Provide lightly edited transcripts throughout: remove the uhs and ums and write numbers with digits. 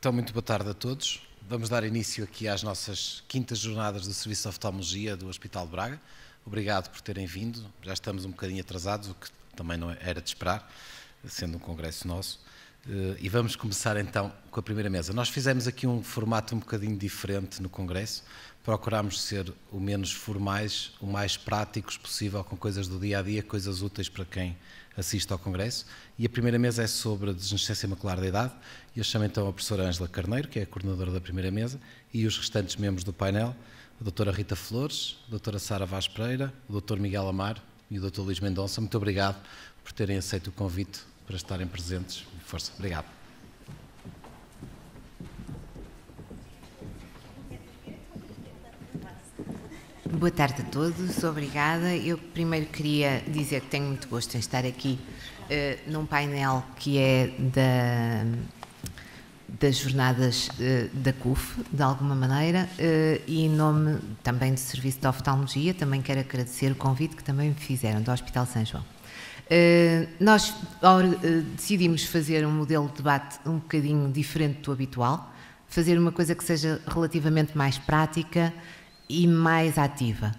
Então, muito boa tarde a todos. Vamos dar início aqui às nossas quintas jornadas do Serviço de Oftalmologia do Hospital de Braga. Obrigado por terem vindo. Já estamos um bocadinho atrasados, o que também não era de esperar, sendo um congresso nosso. E vamos começar então com a primeira mesa. Nós fizemos aqui um formato um bocadinho diferente no congresso. Procurámos ser o menos formais, o mais práticos possível, com coisas do dia-a-dia, coisas úteis para quem assiste ao congresso. E a primeira mesa é sobre a degenerescência macular da idade. E eu chamo então a professora Ângela Carneiro, que é a coordenadora da primeira mesa, e os restantes membros do painel, a doutora Rita Flores, a doutora Sara Vaz Pereira, o doutor Miguel Amar e o doutor Luís Mendonça. Muito obrigado por terem aceito o convite para estarem presentes. Força, obrigado. Boa tarde a todos, obrigada. Eu primeiro queria dizer que tenho muito gosto em estar aqui num painel que é das jornadas da CUF, de alguma maneira, e em nome também do Serviço de Oftalmologia, também quero agradecer o convite que também me fizeram do Hospital São João. Nós decidimos fazer um modelo de debate um bocadinho diferente do habitual, fazer uma coisa que seja relativamente mais prática e mais ativa.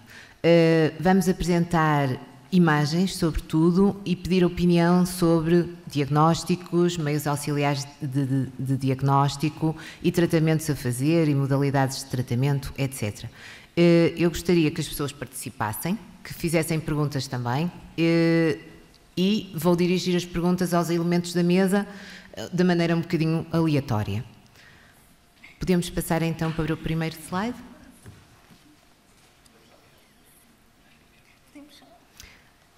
Vamos apresentar imagens, sobretudo, e pedir opinião sobre diagnósticos, meios auxiliares de diagnóstico e tratamentos a fazer e modalidades de tratamento, etc. Eu gostaria que as pessoas participassem, que fizessem perguntas também, e vou dirigir as perguntas aos elementos da mesa de maneira um bocadinho aleatória. Podemos passar então para o primeiro slide?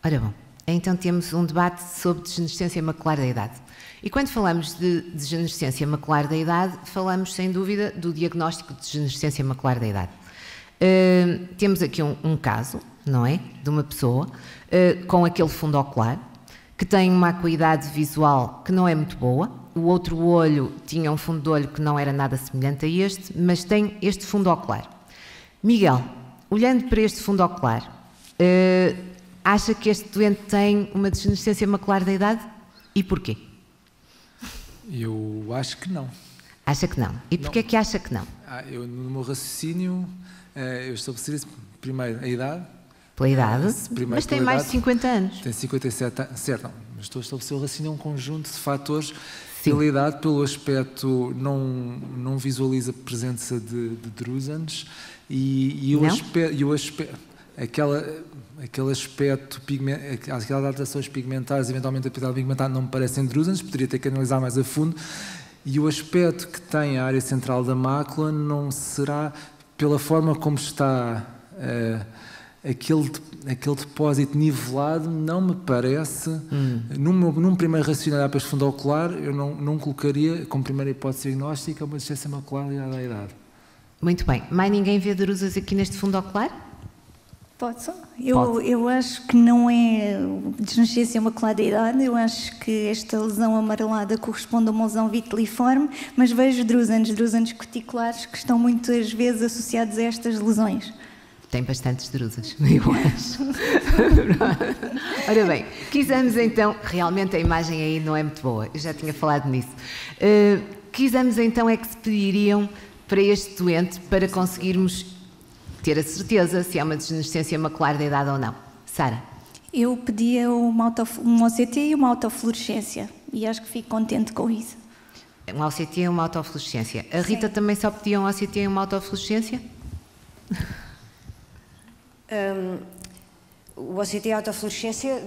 Ora bom, então temos um debate sobre degenerescência macular da idade. E quando falamos de degenerescência macular da idade, falamos sem dúvida do diagnóstico de degenerescência macular da idade. Temos aqui um caso, não é? De uma pessoa com aquele fundo ocular, que tem uma acuidade visual que não é muito boa. O outro olho tinha um fundo de olho que não era nada semelhante a este, mas tem este fundo ocular. Miguel, olhando para este fundo ocular, acha que este doente tem uma degenerescência macular da idade? E porquê? Eu acho que não. Acha que não? E porquê que acha que não? No meu raciocínio, eu estabeleci primeiro a idade. Pela idade? Mas tem mais de 50 anos. Tem 57 anos. Certo, não. Mas estou a estabelecer o raciocínio um conjunto de fatores. Pela idade, pelo aspecto, não visualiza a presença de drúsenes e o aspecto... Aquele aspecto, aquelas adaptações pigmentares, eventualmente a pigmentação pigmentar, não me parecem drúsenes, poderia ter que analisar mais a fundo. E o aspecto que tem a área central da mácula não será, pela forma como está aquele depósito nivelado, não me parece, num primeiro raciocínio para este fundo ocular, eu não colocaria como primeira hipótese diagnóstica uma degenerescência macular ligada à idade. Muito bem. Mais ninguém vê drusas aqui neste fundo ocular? Posso? Eu acho que não é degenerescência macular da idade, eu acho que esta lesão amarelada corresponde a uma lesão vitiliforme, mas vejo drúsenes cuticulares que estão muitas vezes associados a estas lesões. Tem bastantes drusas, eu acho. Ora bem, quisemos então, realmente a imagem aí não é muito boa, eu já tinha falado nisso. Quisemos então é que se pediriam para este doente para conseguirmos ter a certeza se é uma degenerescência macular da idade ou não. Sara? Eu pedia um OCT e uma autofluorescência e acho que fico contente com isso. Um OCT e uma autofluorescência. A Rita também só pedia um OCT e uma autofluorescência? O OCT e a autofluorescência,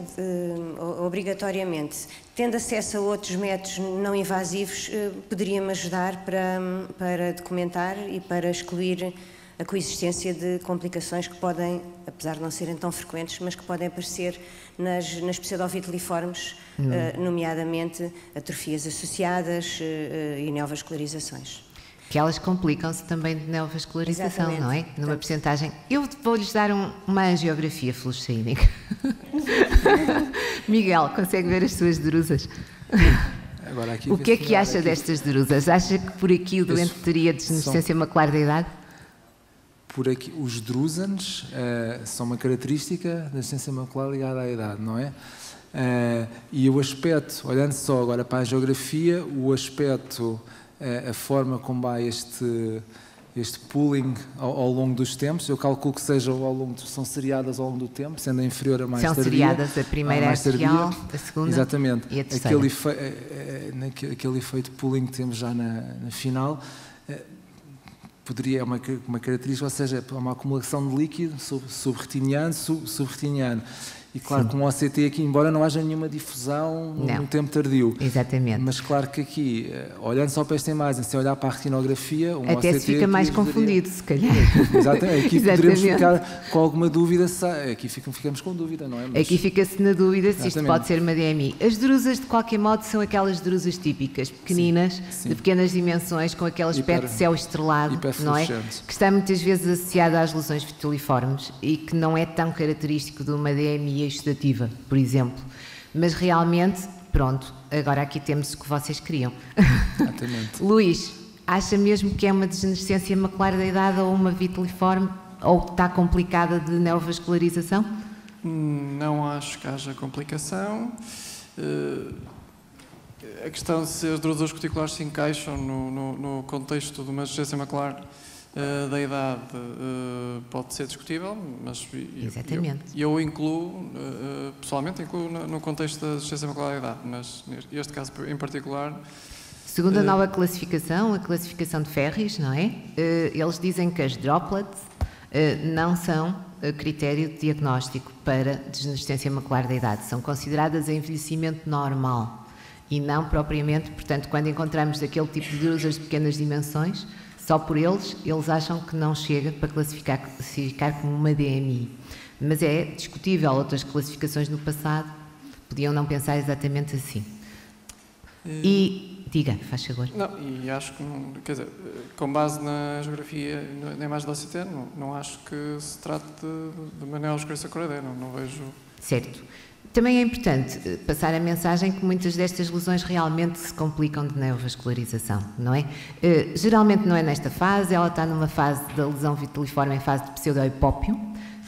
obrigatoriamente. Tendo acesso a outros métodos não invasivos, poderia-me ajudar para documentar e para excluir a coexistência de complicações que podem, apesar de não serem tão frequentes, mas que podem aparecer nas pseudovitiliformes, nomeadamente atrofias associadas e neovascularizações. Que elas complicam-se também de neovascularização, exatamente, não é? Numa percentagem. Eu vou-lhes dar uma angiografia fluoresceínica. Miguel, consegue ver as suas drusas? Agora, aqui o que é que acha destas drusas? Acha que por aqui o doente teria degenerescência macular da idade? Por aqui, os drúsenes são uma característica da degenerescência macular ligada à idade, não é? E o aspecto, olhando só agora para a geografia, o aspecto a forma como vai este pooling ao longo dos tempos. Eu calculo que são seriadas ao longo do tempo, sendo a inferior a mais tardia. São seriadas, a primeira arterial, a segunda exatamente. E a terceira. Aquele efeito pooling que temos já na final, poderia, uma característica, ou seja, uma acumulação de líquido subretiniano. E claro, com o OCT aqui, embora não haja nenhuma difusão no tempo tardio. Exatamente. Mas claro que aqui, olhando só para esta imagem, sem olhar para a retinografia, até OCT se fica mais confundido, se calhar. Exatamente. Aqui poderemos ficar com alguma dúvida, aqui ficamos com dúvida, não é? Mas aqui fica-se na dúvida se isto pode ser uma DMI. As drusas, de qualquer modo, são aquelas drusas típicas, pequeninas, sim. De pequenas dimensões, com aquele aspecto de céu estrelado, não é? Que está muitas vezes associado às lesões vitiliformes e que não é tão característico de uma DMI exudativa, por exemplo. Mas realmente, pronto, agora aqui temos o que vocês queriam. Exatamente. Luís, acha mesmo que é uma degenerescência macular da idade ou uma vitiliforme ou que está complicada de neovascularização? Não acho que haja complicação. A questão de se as drusas cuticulares se encaixam no contexto de uma degenerescência macular da idade pode ser discutível, mas eu incluo, pessoalmente incluo no contexto da degenerescência macular da idade, mas neste caso em particular... Segundo a nova classificação, a classificação de Ferris, não é? Eles dizem que as droplets não são critério de diagnóstico para degenerescência macular da idade, são consideradas envelhecimento normal e não propriamente, portanto, quando encontramos aquele tipo de drusas de pequenas dimensões, só por eles acham que não chega para classificar como uma DMI. Mas é discutível, outras classificações no passado podiam não pensar exatamente assim. E, diga, faz favor. Não, e acho que, quer dizer, com base na geografia, na imagem da OCT, não acho que se trate de uma neovascularização coroideira, não vejo... Certo. Também é importante passar a mensagem que muitas destas lesões realmente se complicam de neovascularização, não é? Geralmente não é nesta fase, ela está numa fase da lesão vitiliforme, em fase de pseudohipópio,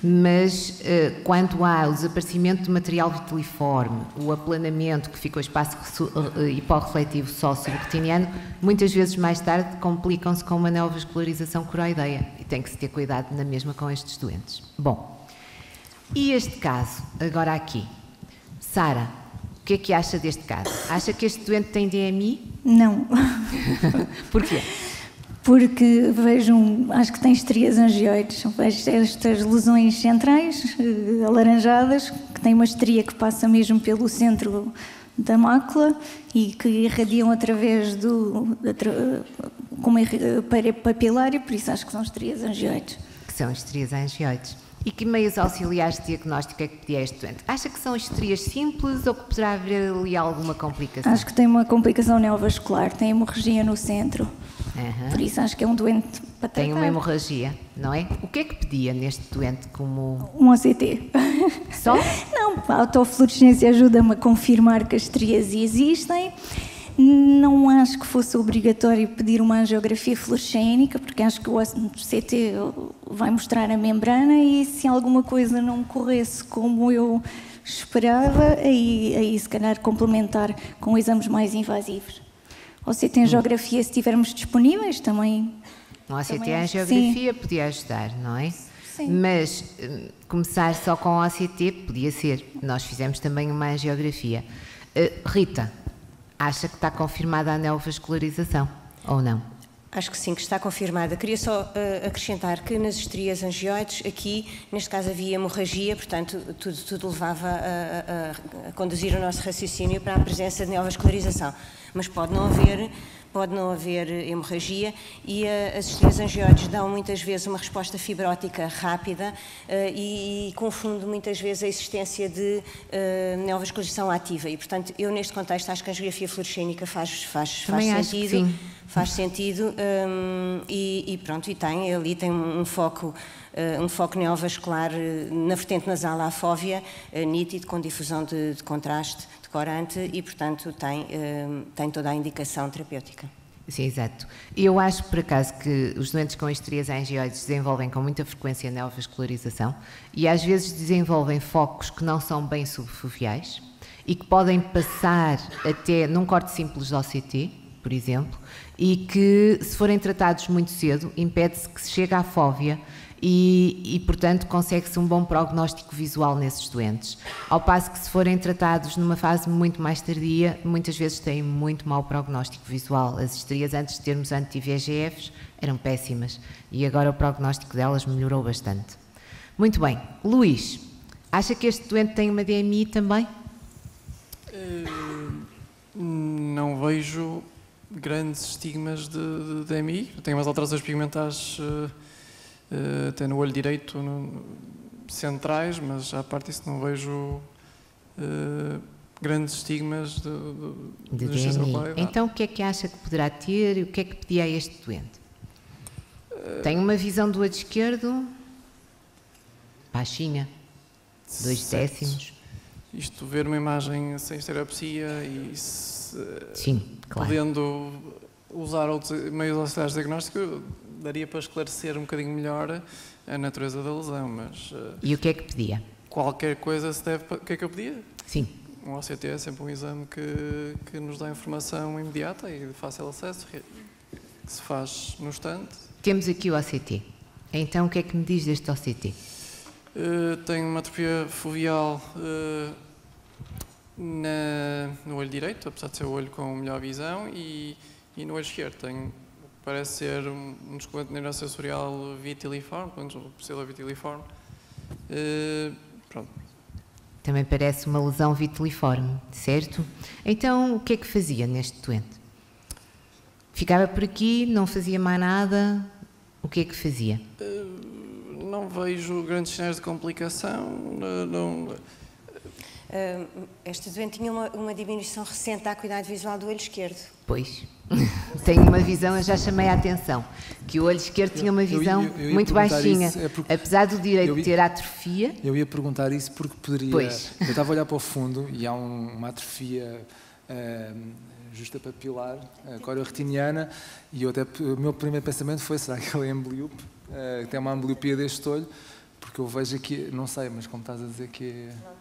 mas quando há o desaparecimento do material vitiliforme, o aplanamento que fica o espaço hiporrefletivo só subretiniano, muitas vezes mais tarde complicam-se com uma neovascularização coroideia e tem que se ter cuidado na mesma com estes doentes. Bom, e este caso, agora aqui? Sara, o que é que acha deste caso? Acha que este doente tem DMI? Não. Porquê? Porque acho que tem estrias angioides, vejo estas lesões centrais, alaranjadas, que tem uma estria que passa mesmo pelo centro da mácula e que irradiam através como papilar, e por isso acho que são estrias angioides. Que são estrias angioides. E que meios auxiliares de diagnóstico é que pedia este doente? Acha que são estrias simples ou que poderá haver ali alguma complicação? Acho que tem uma complicação neovascular, tem hemorragia no centro. Por isso acho que é um doente para tratar. Tem uma hemorragia, não é? O que é que pedia neste doente como... Um OCT. Só? Não, a autofluorescência ajuda-me a confirmar que as estrias existem. Não acho que fosse obrigatório pedir uma angiografia fluorescênica, porque acho que o CT vai mostrar a membrana e se alguma coisa não corresse como eu esperava, aí se calhar complementar com exames mais invasivos. Ou CT angiografia, se tivermos disponíveis, também... No OCT a angiografia podia ajudar, não é? Sim. Mas começar só com o OCT podia ser. Nós fizemos também uma angiografia. Rita, acha que está confirmada a neovascularização ou não? Acho que sim, que está confirmada. Queria só acrescentar que nas estrias angioides, aqui, neste caso, havia hemorragia, portanto, tudo levava a conduzir o nosso raciocínio para a presença de neovascularização. Mas pode não haver hemorragia e as estrias angioides dão muitas vezes uma resposta fibrótica rápida e confunde muitas vezes a existência de neovascularização ativa e, portanto, eu neste contexto acho que a angiografia fluorescênica faz sentido. Faz sentido e pronto, e ali tem um foco neovascular na vertente nasal à fóvea, nítido, com difusão de contraste, de corante e, portanto, tem toda a indicação terapêutica. Sim, exato. Eu acho, por acaso, que os doentes com estrias angioides desenvolvem com muita frequência neovascularização e às vezes desenvolvem focos que não são bem subfoveais e que podem passar até num corte simples de OCT, por exemplo, e que, se forem tratados muito cedo, impede-se que se chegue à fóvea e, portanto, consegue-se um bom prognóstico visual nesses doentes. Ao passo que, se forem tratados numa fase muito mais tardia, muitas vezes têm muito mau prognóstico visual. As estrias, antes de termos anti-VEGFs, eram péssimas e agora o prognóstico delas melhorou bastante. Muito bem. Luís, acha que este doente tem uma DMI também? Não vejo grandes estigmas de DMI. Tenho umas alterações pigmentares até no olho direito centrais, mas à parte disso não vejo grandes estigmas de DMI. Então o que é que acha que poderá ter e o que é que pedia a este doente? Tem uma visão do olho esquerdo baixinha, 2 décimos. Isto, ver uma imagem sem estereopsia e sim, claro, podendo usar outros meios auxiliares de diagnóstico, daria para esclarecer um bocadinho melhor a natureza da lesão, mas... E o que é que pedia? Qualquer coisa se deve... O que é que eu pedia? Sim. Um OCT é sempre um exame que nos dá informação imediata e de fácil acesso, que se faz no instante. Temos aqui o OCT. Então, o que é que me diz deste OCT? Tenho uma atrofia foveal no olho direito, apesar de ser o olho com melhor visão, e no olho esquerdo tenho, parece ser um descolamento neurosensorial vitiliforme, pseudo vitiliforme. Pronto. Também parece uma lesão vitiliforme, certo? Então, o que é que fazia neste doente? Ficava por aqui, não fazia mais nada, o que é que fazia? Não vejo grandes sinais de complicação. Este doente tinha uma diminuição recente da acuidade visual do olho esquerdo. Pois, tenho uma visão, eu já chamei a atenção, que o olho esquerdo tinha uma visão muito baixinha, apesar do direito ter atrofia. Eu ia perguntar isso porque poderia... Pois. Eu estava a olhar para o fundo e há uma atrofia justa papilar, coreo-retiniana, e o meu primeiro pensamento foi, será que ele é ambliope? Tem uma ambliopia deste olho, porque eu vejo aqui, não sei, mas como estás a dizer que é...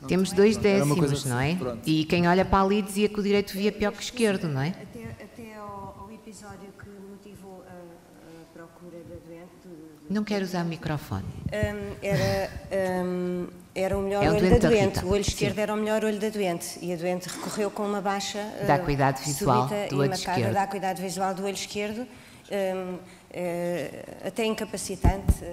Temos 2 décimos, assim, não é? Pronto. E quem olha para ali dizia que o direito via pior que o esquerdo, não é? Até ao episódio que motivou a procura da doente... Não quero usar o microfone. Era o melhor olho da doente. O olho esquerdo era o melhor olho da doente. E a doente recorreu com uma baixa da acuidade visual do olho esquerdo. Da acuidade visual do olho esquerdo, até incapacitante.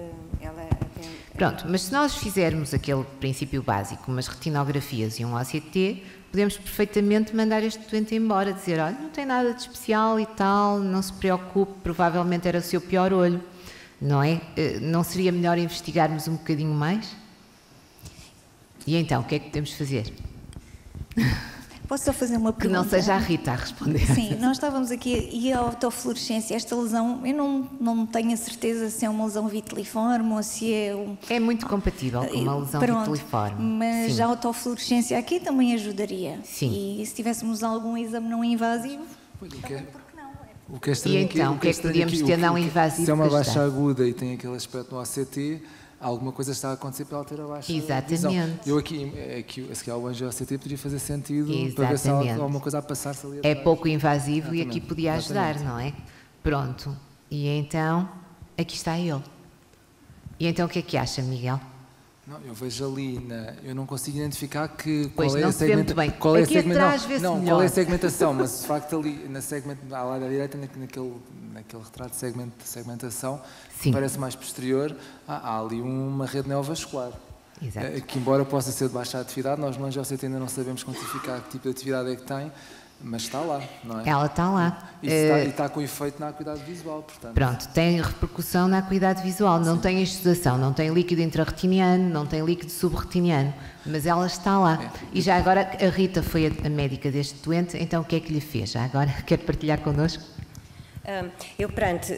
Pronto, mas se nós fizermos aquele princípio básico, umas retinografias e um OCT, podemos perfeitamente mandar este doente embora, dizer, olha, não tem nada de especial e tal, não se preocupe, provavelmente era o seu pior olho, não é? Não seria melhor investigarmos um bocadinho mais? E então, o que é que podemos fazer? Posso só fazer uma pergunta? Que não seja a Rita a responder. Sim, nós estávamos aqui e a autofluorescência, esta lesão, eu não tenho a certeza se é uma lesão vitiliforme ou se é um... É muito compatível com uma lesão vitiliforme. Mas sim, a autofluorescência aqui também ajudaria. Sim. E se tivéssemos algum exame não invasivo, O que é estranho e então, o que é que podíamos ter não invasivo? Se é uma baixa aguda e tem aquele aspecto no ACT, alguma coisa está a acontecer para ela ter a baixa visão. Eu aqui se calhar o angiO-ACT poderia fazer sentido. Exatamente. Para ver se há alguma coisa a passar-se ali atrás. É pouco invasivo. Exatamente. E aqui podia ajudar, Exatamente. não é? Pronto. E então, aqui está ele. E então o que é que acha, Miguel? Não, eu vejo ali, eu não consigo identificar qual não é a se vê muito bem. Qual é aqui atrás vê-se melhor. Qual é a segmentação, mas de facto ali, na segmentação, à lado da direita, naquele retrato de segmentação, sim, parece mais posterior, há ali uma rede neovascular. Exato. Que embora possa ser de baixa atividade, nós no angiO-CT ainda não sabemos quantificar que tipo de atividade é que tem, mas está lá, não é? Ela está lá. E está com efeito na acuidade visual, portanto. Pronto, tem repercussão na acuidade visual, não tem exudação, não tem líquido intrarretiniano, não tem líquido subretiniano, mas ela está lá. E já agora, a Rita foi a médica deste doente, então o que é que lhe fez? Já agora, quer partilhar connosco? Eu, perante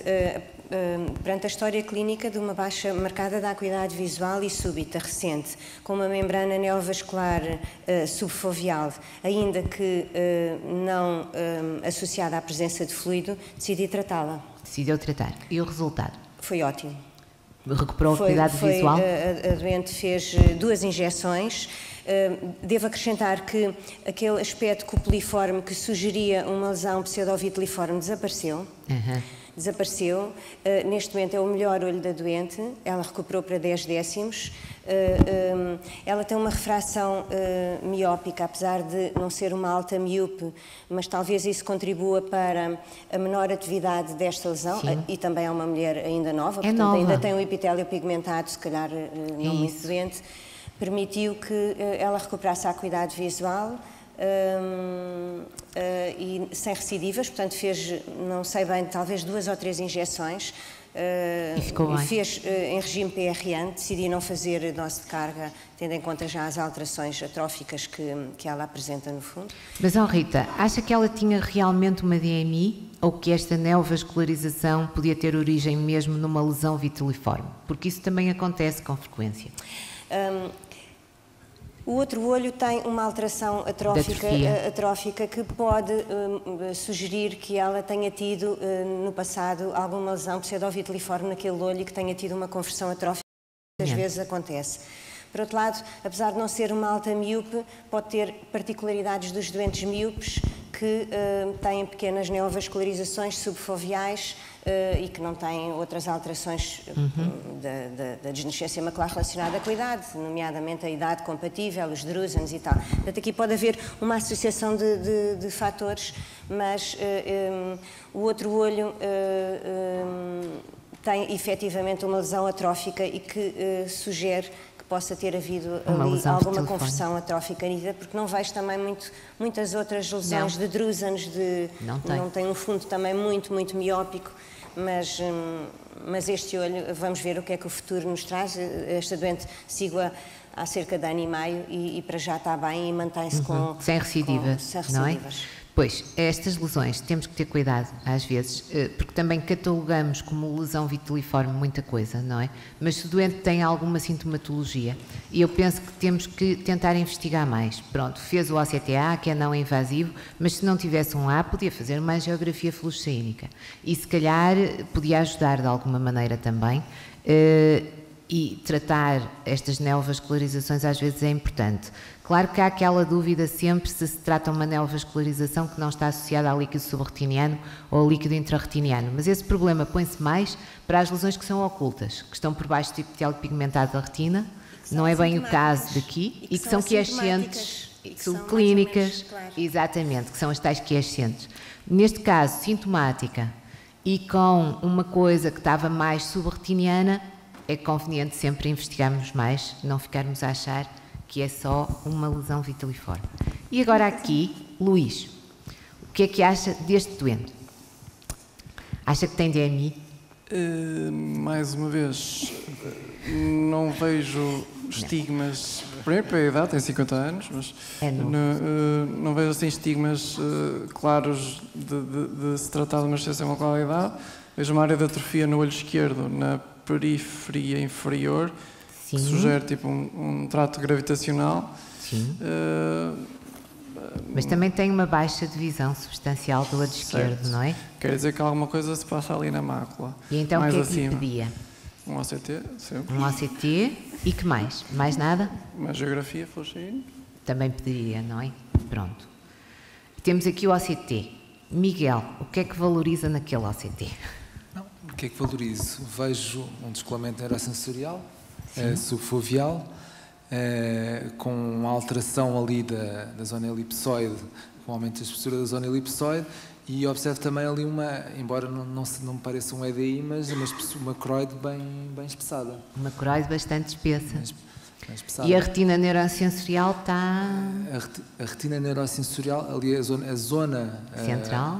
a história clínica de uma baixa marcada da acuidade visual e súbita, recente, com uma membrana neovascular subfoveal, ainda que não associada à presença de fluido, decidi tratá-la. Decidiu tratar. E o resultado? Foi ótimo. Recuperou a acuidade visual? A doente fez 2 injeções. Devo acrescentar que aquele aspecto cupeliforme que sugeria uma lesão pseudovitiliforme desapareceu. Desapareceu. Neste momento é o melhor olho da doente. Ela recuperou para 10 décimos. Ela tem uma refração miópica, apesar de não ser uma alta miúpe, mas talvez isso contribua para a menor atividade desta lesão. E também é uma mulher ainda nova, portanto ainda tem um epitélio pigmentado, se calhar não muito doente. Permitiu que ela recuperasse a acuidade visual e sem recidivas, portanto fez, não sei bem, talvez 2 ou 3 injeções. E ficou bem. Fez em regime PRN, decidi não fazer dose de carga, tendo em conta já as alterações atróficas que ela apresenta no fundo. Mas, Rita, acha que ela tinha realmente uma DMI ou que esta neovascularização podia ter origem mesmo numa lesão vitiliforme? Porque isso também acontece com frequência. O outro olho tem uma alteração atrófica que pode sugerir que ela tenha tido no passado alguma lesão pseudovitiliforme naquele olho e que tenha tido uma conversão atrófica, que às vezes acontece. Por outro lado, apesar de não ser uma alta miúpe, pode ter particularidades dos doentes miúpes que têm pequenas neovascularizações subfoveais e que não têm outras alterações da desnascência macular relacionada com a idade, nomeadamente a idade compatível, os drúsenes e tal. Portanto, aqui pode haver uma associação de fatores, mas o outro olho tem efetivamente uma lesão atrófica e que sugere que possa ter havido ali alguma conversão atrófica nítida, porque não vejo também muitas outras lesões de drúsenes, não tem um fundo também muito miópico. Mas este olho, vamos ver o que é que o futuro nos traz. Esta doente sigo-a há cerca de 1 ano e meio e para já está bem e mantém-se sem recidivas, não é? Pois, estas lesões temos que ter cuidado às vezes, porque também catalogamos como lesão vitiliforme muita coisa, não é? Mas se o doente tem alguma sintomatologia, e eu penso que temos que tentar investigar mais. Pronto, fez o OCTA, que é não invasivo, mas se não tivesse um A, podia fazer uma angiografia fluoresceínica. E se calhar podia ajudar de alguma maneira também. E tratar estas neovascularizações às vezes é importante. Claro que há aquela dúvida sempre se trata uma neovascularização que não está associada ao líquido subretiniano ou ao líquido intrarretiniano, mas esse problema põe-se mais para as lesões que são ocultas, que estão por baixo do epitélio pigmentado da retina, não é bem o caso daqui, e que são quiescentes, que são clínicas, claro. Exatamente, que são as tais quiescentes. Neste caso, sintomática e com uma coisa que estava mais subretiniana, é conveniente sempre investigarmos mais, não ficarmos a achar que é só uma lesão vitiliforme. E agora aqui, Luís, o que é que acha deste doente? Acha que tem DMI? Mais uma vez, não vejo estigmas, primeiro para a idade, tem 50 anos, mas não vejo assim estigmas claros de se tratar de uma deficiência macular da idade. Vejo uma área de atrofia no olho esquerdo, na periferia inferior, que sugere tipo um trato gravitacional. Sim. Mas também tem uma baixa de visão substancial do lado esquerdo, não é? Quer dizer que alguma coisa se passa ali na mácula. E então mais o que é que lhe pedia? Um OCT, sempre. Um OCT e que mais? Mais nada? Uma geografia, fluorescente. Também pediria, não é? Pronto. Temos aqui o OCT. Miguel, o que é que valoriza naquele OCT? O que é que valorizo? Vejo um descolamento neurosensorial, subfoveal, com uma alteração ali da zona elipsoide, com aumento da espessura da zona elipsoide, e observo também ali embora não me pareça um EDI, mas uma coroide bem espessada. Uma coroide bastante espessa. E a retina neurosensorial está... A retina neurosensorial, ali a zona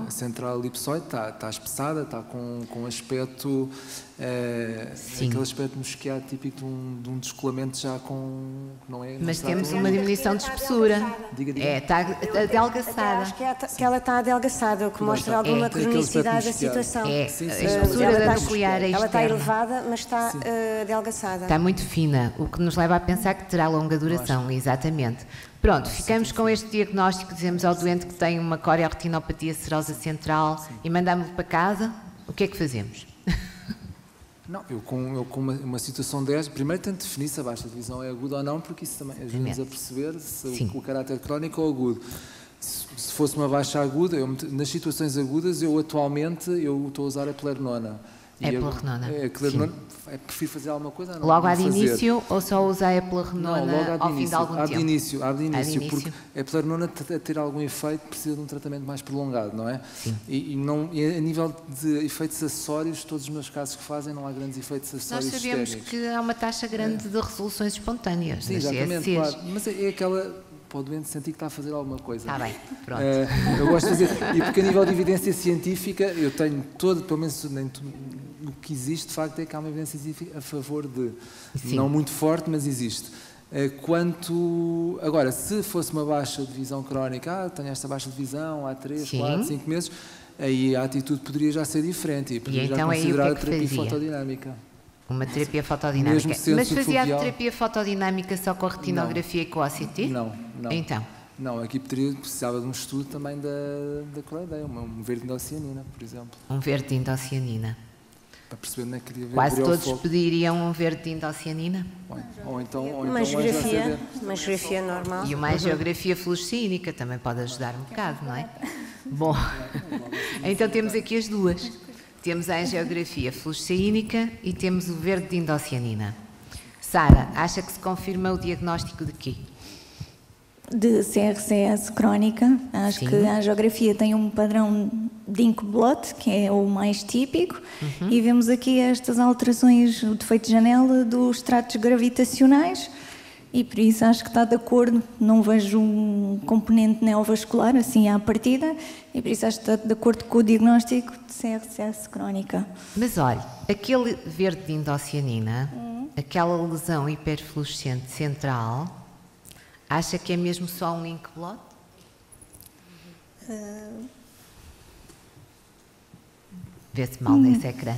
central elipsoide está espessada, está com aspecto, aquele aspecto mosqueado típico de um descolamento já com... Não é, mas temos uma diminuição de espessura. Está adelgaçada. Acho que ela está adelgaçada, o que mostra alguma cronicidade da situação. A espessura da nuclear é externa. Ela está elevada, mas está adelgaçada. Está muito fina, o que nos leva a pensar que terá longa duração, exatamente. Pronto, ficamos com este diagnóstico, dizemos ao doente que tem uma coreoretinopatia serosa central e mandamos-lo para casa. O que é que fazemos? Não, eu com uma situação 10, primeiro tento definir se a baixa de visão é aguda ou não, porque isso também ajuda-nos a perceber se o caráter crónico ou agudo. Se fosse uma baixa aguda, nas situações agudas, eu atualmente estou a usar a Eplerenona. Eplerenona. Prefiro fazer alguma coisa? Não, logo de início ou só usar a Eplerenona ao fim de algum tempo? De início, porque a Eplerenona, a ter algum efeito, precisa de um tratamento mais prolongado, não é? Sim. E a nível de efeitos acessórios, todos os meus casos que fazem, não há grandes efeitos acessórios sistémicos. Nós sabemos que há uma taxa grande de resoluções espontâneas. Sim, exatamente, claro. Mas é aquela... para o doente sentir que está a fazer alguma coisa. Está bem, pronto. Eu gosto de dizer, e porque a nível de evidência científica, eu tenho pelo menos o que existe, de facto, é que há uma evidência científica a favor de, não muito forte, mas existe. Agora, se fosse uma baixa de visão crónica, tenho esta baixa de visão há 3, 4, 5 meses, aí a atitude poderia já ser diferente e poderia já considerar a terapia fotodinâmica. Uma terapia fotodinâmica. Mas fazia a terapia fotodinâmica só com a retinografia e com o OCT? Não. Então? Não, aqui precisava de um estudo também da cloredeia, um verde de indocianina, por exemplo. Um verde de indocianina. Para perceber onde é que queria ver. Quase todos pediriam um verde de indocianina. Ou então uma angiografia normal. E uma angiografia fluorescínica também pode ajudar um bocado, não é? Bom, então temos aqui as duas. Temos a angiografia fluorescínica e temos o verde de indocianina. Sara, acha que se confirma o diagnóstico de quê? De CRCS crónica. Acho que a angiografia tem um padrão de Inkblot, que é o mais típico, e vemos aqui estas alterações, o defeito de janela dos tratos gravitacionais, e por isso acho que está de acordo, não vejo um componente neovascular assim à partida, e por isso acho que está de acordo com o diagnóstico de CRCS crónica. Mas olha, aquele verde de indocianina, aquela lesão hiperfluorescente central, acha que é mesmo só um Inkblot? Vê-se mal nesse ecrã.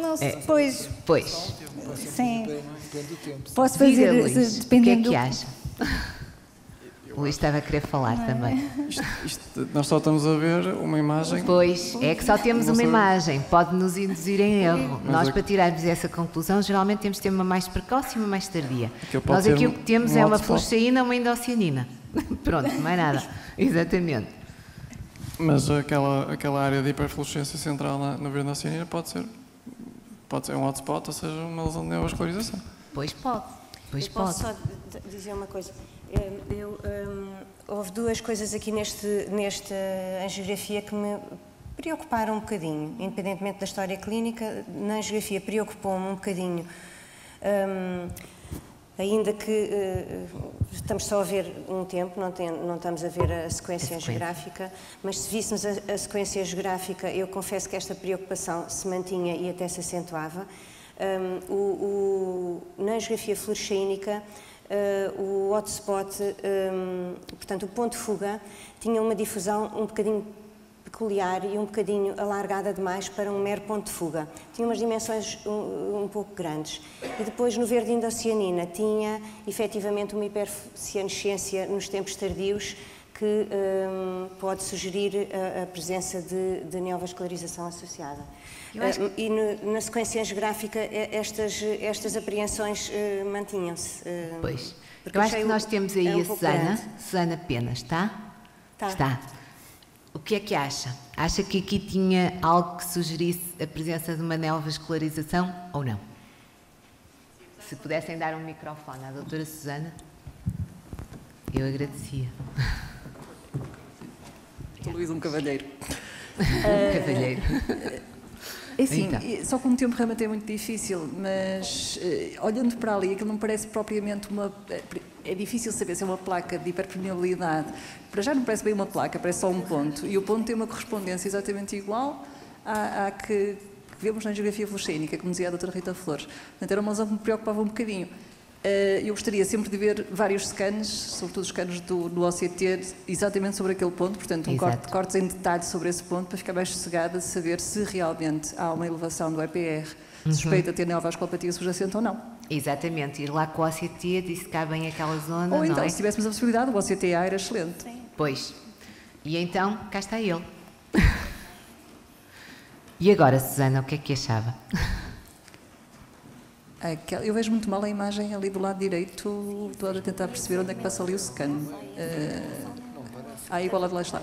Não sei, pois. Sim. Depende do tempo. Posso fazer, Luís, dependendo. O que é que acha? O Luís estava a querer falar também. Nós só estamos a ver uma imagem. Pois, é que só temos uma imagem, pode nos induzir em erro. Nós, para tirarmos essa conclusão, geralmente temos de ter uma mais precoce e uma mais tardia. Nós aqui o que temos é uma fluoresceína, uma indocianina. Pronto, não é nada. Exatamente. Mas aquela área de hiperfluorescência central na indocianina pode ser um hotspot, ou seja, uma lesão de neovascularização. Pois pode. Posso só dizer uma coisa? Houve duas coisas aqui nesta angiografia que me preocuparam um bocadinho, independentemente da história clínica. Na angiografia preocupou-me um bocadinho, ainda que estamos só a ver um tempo, não estamos a ver a sequência angiográfica, mas se víssemos a sequência angiográfica, eu confesso que esta preocupação se mantinha e até se acentuava. Na angiografia fluorescínica, o hotspot, portanto o ponto de fuga, tinha uma difusão um bocadinho peculiar e um bocadinho alargada demais para um mero ponto de fuga. Tinha umas dimensões um pouco grandes. E depois no verde indocianina tinha efetivamente uma hipercianescência nos tempos tardios que pode sugerir a presença de neovascularização associada. E na sequência angiográfica estas apreensões mantinham-se. Pois. Eu acho que nós temos aí a Susana Penas, está? Está. O que é que acha? Acha que aqui tinha algo que sugerisse a presença de uma neovascularização ou não? Se pudessem dar um microfone à doutora Susana, eu agradecia. Luís, um cavalheiro. Cavalheiro. Assim, então. Só que um tempo realmente é muito difícil, mas olhando para ali, aquilo não parece propriamente uma... É difícil saber se é uma placa de hiperpermeabilidade. Para já não parece bem uma placa, parece só um ponto. E o ponto tem uma correspondência exatamente igual à que vemos na angiografia fluorescênica, como dizia a doutora Rita Flores. Portanto, era uma lesão que me preocupava um bocadinho. Eu gostaria sempre de ver vários scans, sobretudo os scans do OCT, exatamente sobre aquele ponto, portanto, cortes em detalhe sobre esse ponto, para ficar mais sossegada de saber se realmente há uma elevação do EPR suspeita de ter neovasculopatia subjacente ou não. Exatamente, ir lá com o OCT, dissecar bem aquela zona, ou então, não é? se tivéssemos a possibilidade, o OCTA era excelente. Pois, e então, cá está ele. E agora, Susana, o que é que achava? Eu vejo muito mal a imagem ali do lado direito, estou a tentar perceber onde é que passa ali o scan. Igual a de lá está.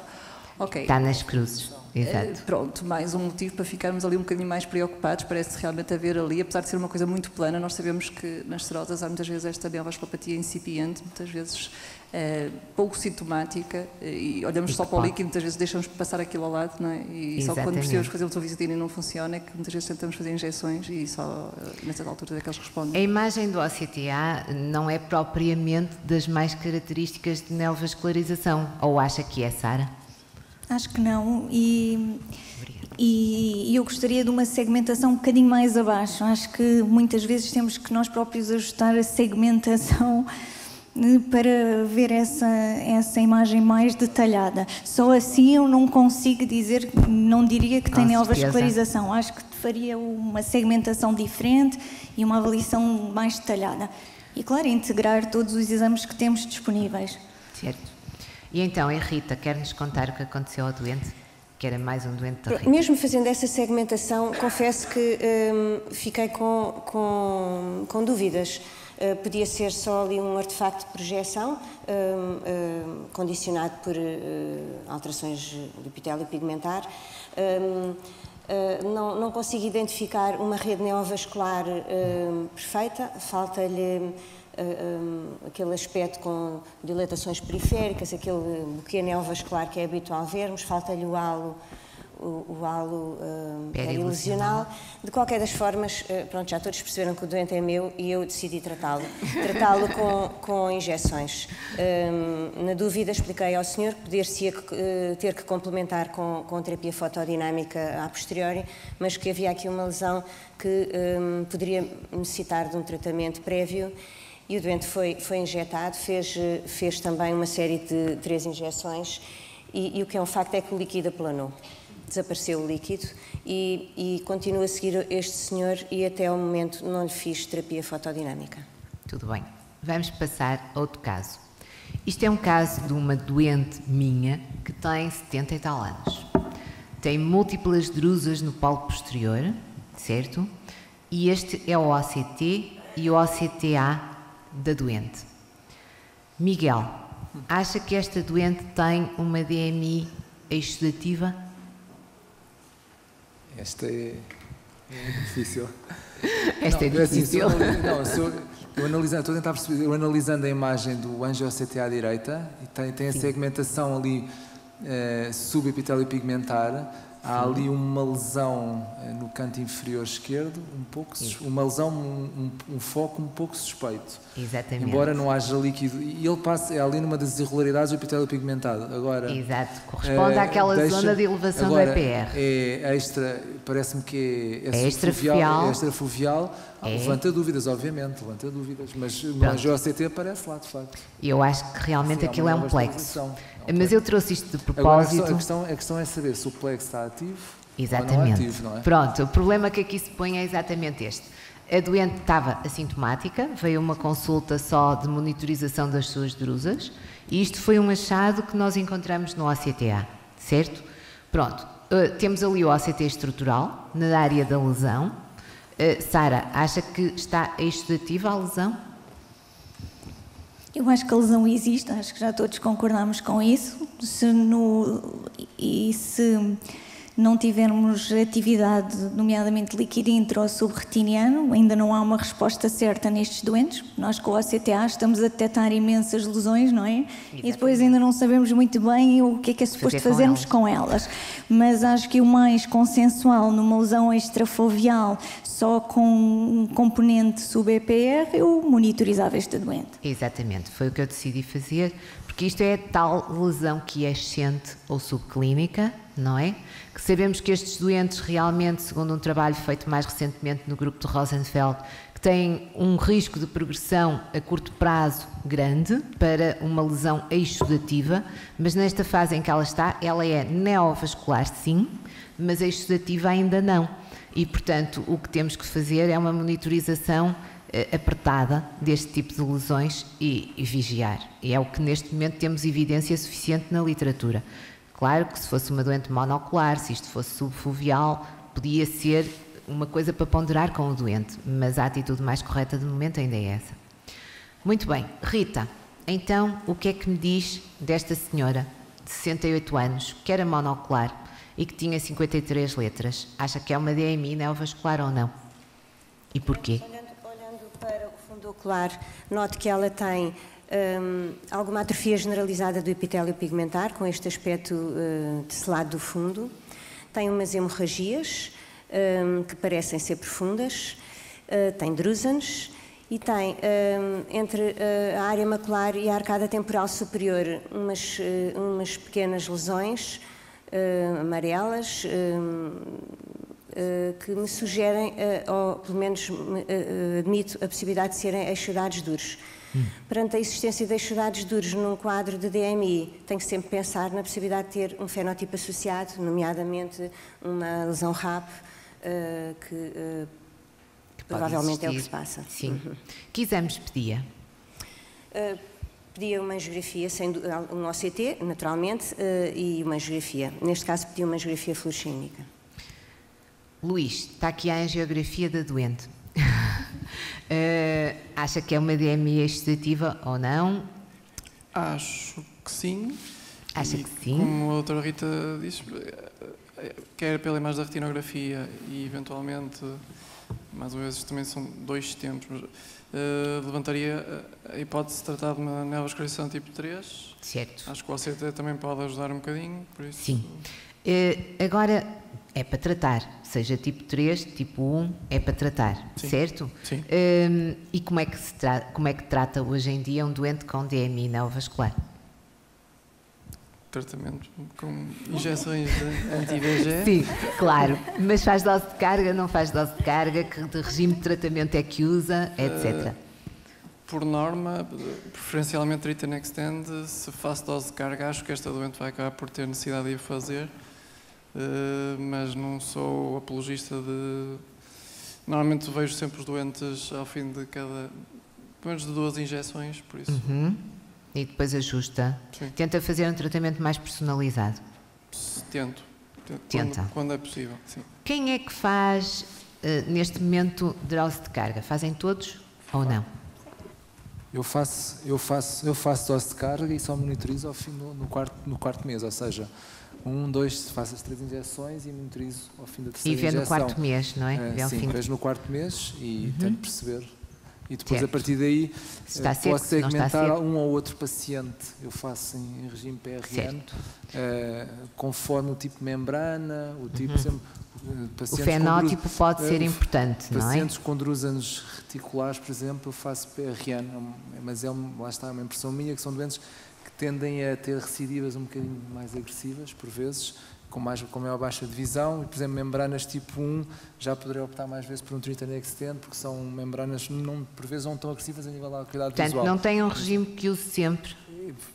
Okay. Está nas cruzes, exato. Pronto, mais um motivo para ficarmos ali um bocadinho mais preocupados, parece realmente haver ali, apesar de ser uma coisa muito plana, nós sabemos que nas serosas há muitas vezes esta neovasculopatia incipiente, muitas vezes pouco sintomática, e olhamos só para o líquido, muitas vezes deixamos passar aquilo ao lado, não é? E exatamente. Só quando precisamos fazer um visitina e não funciona é que muitas vezes tentamos fazer injeções e só nessas alturas é que eles respondem. A imagem do OCTA não é propriamente das mais características de neovascularização, ou acha que é, Sara? Acho que não, e eu gostaria de uma segmentação um bocadinho mais abaixo. Acho que muitas vezes temos que nós próprios ajustar a segmentação para ver essa imagem mais detalhada. Só assim eu não consigo dizer, não diria que tem neovascularização. Acho que faria uma segmentação diferente e uma avaliação mais detalhada. E claro, integrar todos os exames que temos disponíveis. Certo. E então, a Rita, quer-nos contar o que aconteceu ao doente? Que era mais um doente da Rita. Mesmo fazendo essa segmentação, confesso que fiquei com dúvidas. Podia ser só ali um artefacto de projeção, condicionado por alterações do epitélio pigmentar. Não consigo identificar uma rede neovascular perfeita, falta-lhe aquele aspecto com dilatações periféricas, aquele buquê neovascular que é habitual vermos, falta-lhe o halo perilesional. De qualquer das formas, pronto, já todos perceberam que o doente é meu e eu decidi tratá-lo com injeções. Na dúvida, expliquei ao senhor que poder-se ter que complementar com terapia fotodinâmica a posteriori, mas que havia aqui uma lesão que poderia necessitar de um tratamento prévio. E o doente foi injetado, fez também uma série de 3 injeções e o que é um facto é que o líquido aplanou. Desapareceu o líquido e continuo a seguir este senhor e até ao momento não lhe fiz terapia fotodinâmica. Tudo bem. Vamos passar a outro caso. Isto é um caso de uma doente minha que tem 70 e tal anos. Tem múltiplas drusas no polo posterior, certo? E este é o OCT e o OCTA da doente. Miguel, acha que esta doente tem uma DMI exudativa? Esta é difícil. Esta é difícil. Eu analisando, estou a tentar perceber, eu analisando a imagem do angio-OCTA à direita, e tem a segmentação ali subepitélio pigmentar, há ali uma lesão no canto inferior esquerdo, uma lesão, um foco um pouco suspeito. Exatamente. Embora não haja líquido, e ele passa ali numa das irregularidades do epitélio pigmentado. Agora, exato, corresponde àquela zona de elevação do EPR. É extra, parece-me que é extrafoveal. Levanta dúvidas, obviamente, mas no angio-OCT aparece lá, de facto. Eu acho que realmente aquilo é um plexo. Mas eu trouxe isto de propósito. Agora, a questão é saber se o plexo está ativo. Exatamente. Ou não ativo, não é? Pronto, o problema que aqui se põe é exatamente este. A doente estava assintomática, veio uma consulta só de monitorização das suas drusas e isto foi um achado que nós encontramos no OCTA, certo? Pronto, temos ali o OCT estrutural na área da lesão. Sara, acha que está exudativa a lesão? Eu acho que a lesão existe, acho que já todos concordamos com isso. Se não tivermos atividade, nomeadamente líquido intro ou subretiniano, ainda não há uma resposta certa nestes doentes. Nós com o OCTA estamos a detectar imensas lesões, não é? Exatamente. E depois ainda não sabemos muito bem o que é suposto fazermos com elas. Mas acho que o mais consensual numa lesão extrafoveal só com um componente sub-EPR, eu monitorizava este doente. Exatamente, foi o que eu decidi fazer, porque isto é tal lesão quiescente ou subclínica, não é? Que sabemos que estes doentes realmente, segundo um trabalho feito mais recentemente no grupo de Rosenfeld, que têm um risco de progressão a curto prazo grande para uma lesão exudativa, mas nesta fase em que ela está, ela é neovascular sim, mas exudativa ainda não. E, portanto, o que temos que fazer é uma monitorização apertada deste tipo de lesões e vigiar. E é o que neste momento temos evidência suficiente na literatura. Claro que se fosse uma doente monocular, se isto fosse subfoveal, podia ser uma coisa para ponderar com o doente, mas a atitude mais correta de momento ainda é essa. Muito bem, Rita, então o que é que me diz desta senhora de 68 anos, que era monocular e que tinha 53 letras? Acha que é uma DMI neovascular ou não? E porquê? Olhando para o fundo ocular, note que ela tem alguma atrofia generalizada do epitélio pigmentar, com este aspecto tecelado do fundo. Tem umas hemorragias que parecem ser profundas, tem drúsanos e tem, entre a área macular e a arcada temporal superior, umas pequenas lesões amarelas que me sugerem, ou pelo menos admito a possibilidade de serem exudados duros. Perante a existência de exudados duros num quadro de DMI, tenho que sempre pensar na possibilidade de ter um fenótipo associado, nomeadamente uma lesão RAP, que provavelmente é o que se passa. Sim. Que exames pedia? Pedia uma angiografia, um OCT, naturalmente, e uma angiografia. Neste caso, pedia uma angiografia fluorescínica. Luís, está aqui a angiografia da doente. Acha que é uma DMI exudativa ou não? Acho que sim. Acha que sim? Como a doutora Rita disse, quer pela imagem da retinografia e eventualmente, mais uma vez, também são 2 tempos, mas levantaria a hipótese de tratar de uma neovascularização tipo 3. Certo. Acho que o OCT também pode ajudar um bocadinho, por isso... Sim. Agora, é para tratar, seja tipo 3, tipo 1, é para tratar, sim, certo? Sim. E como é que trata hoje em dia um doente com DMI neovascular? Tratamento com injeções de anti-VEGF? Sim, claro. Mas faz dose de carga, não faz dose de carga? Que regime de tratamento é que usa, etc.? Por norma, preferencialmente Treat and Extend, se faço dose de carga, acho que esta doente vai acabar por ter necessidade de ir fazer, mas não sou apologista de... Normalmente vejo sempre os doentes ao fim de pelo menos de 2 injeções, por isso... E depois ajusta. Sim. Tenta fazer um tratamento mais personalizado. Tento. Quando é possível, sim. Quem é que faz, neste momento, dose de carga? Fazem todos ou não? Eu faço dose de carga e só monitorizo ao fim no quarto mês, ou seja, 1, 2, faço as 3 injeções e monitorizo ao fim da terceira injeção. E vê no quarto mês, não é? Sim, vejo no quarto mês e tento perceber. E depois, a partir daí, posso segmentar um ou outro paciente. Eu faço em regime PRN, conforme o tipo de membrana, o tipo... O fenótipo pode ser importante, não é? Pacientes com drúsanos reticulares, por exemplo, eu faço PRN, mas lá está, uma impressão minha, que são doentes que tendem a ter recidivas um bocadinho mais agressivas, por vezes, com maior baixa de visão, e, por exemplo, membranas tipo 1, já poderei optar mais vezes por um Treat and Extend, porque são membranas, por vezes, não tão agressivas a nível da acuidade visual. Portanto, não tem um regime que use sempre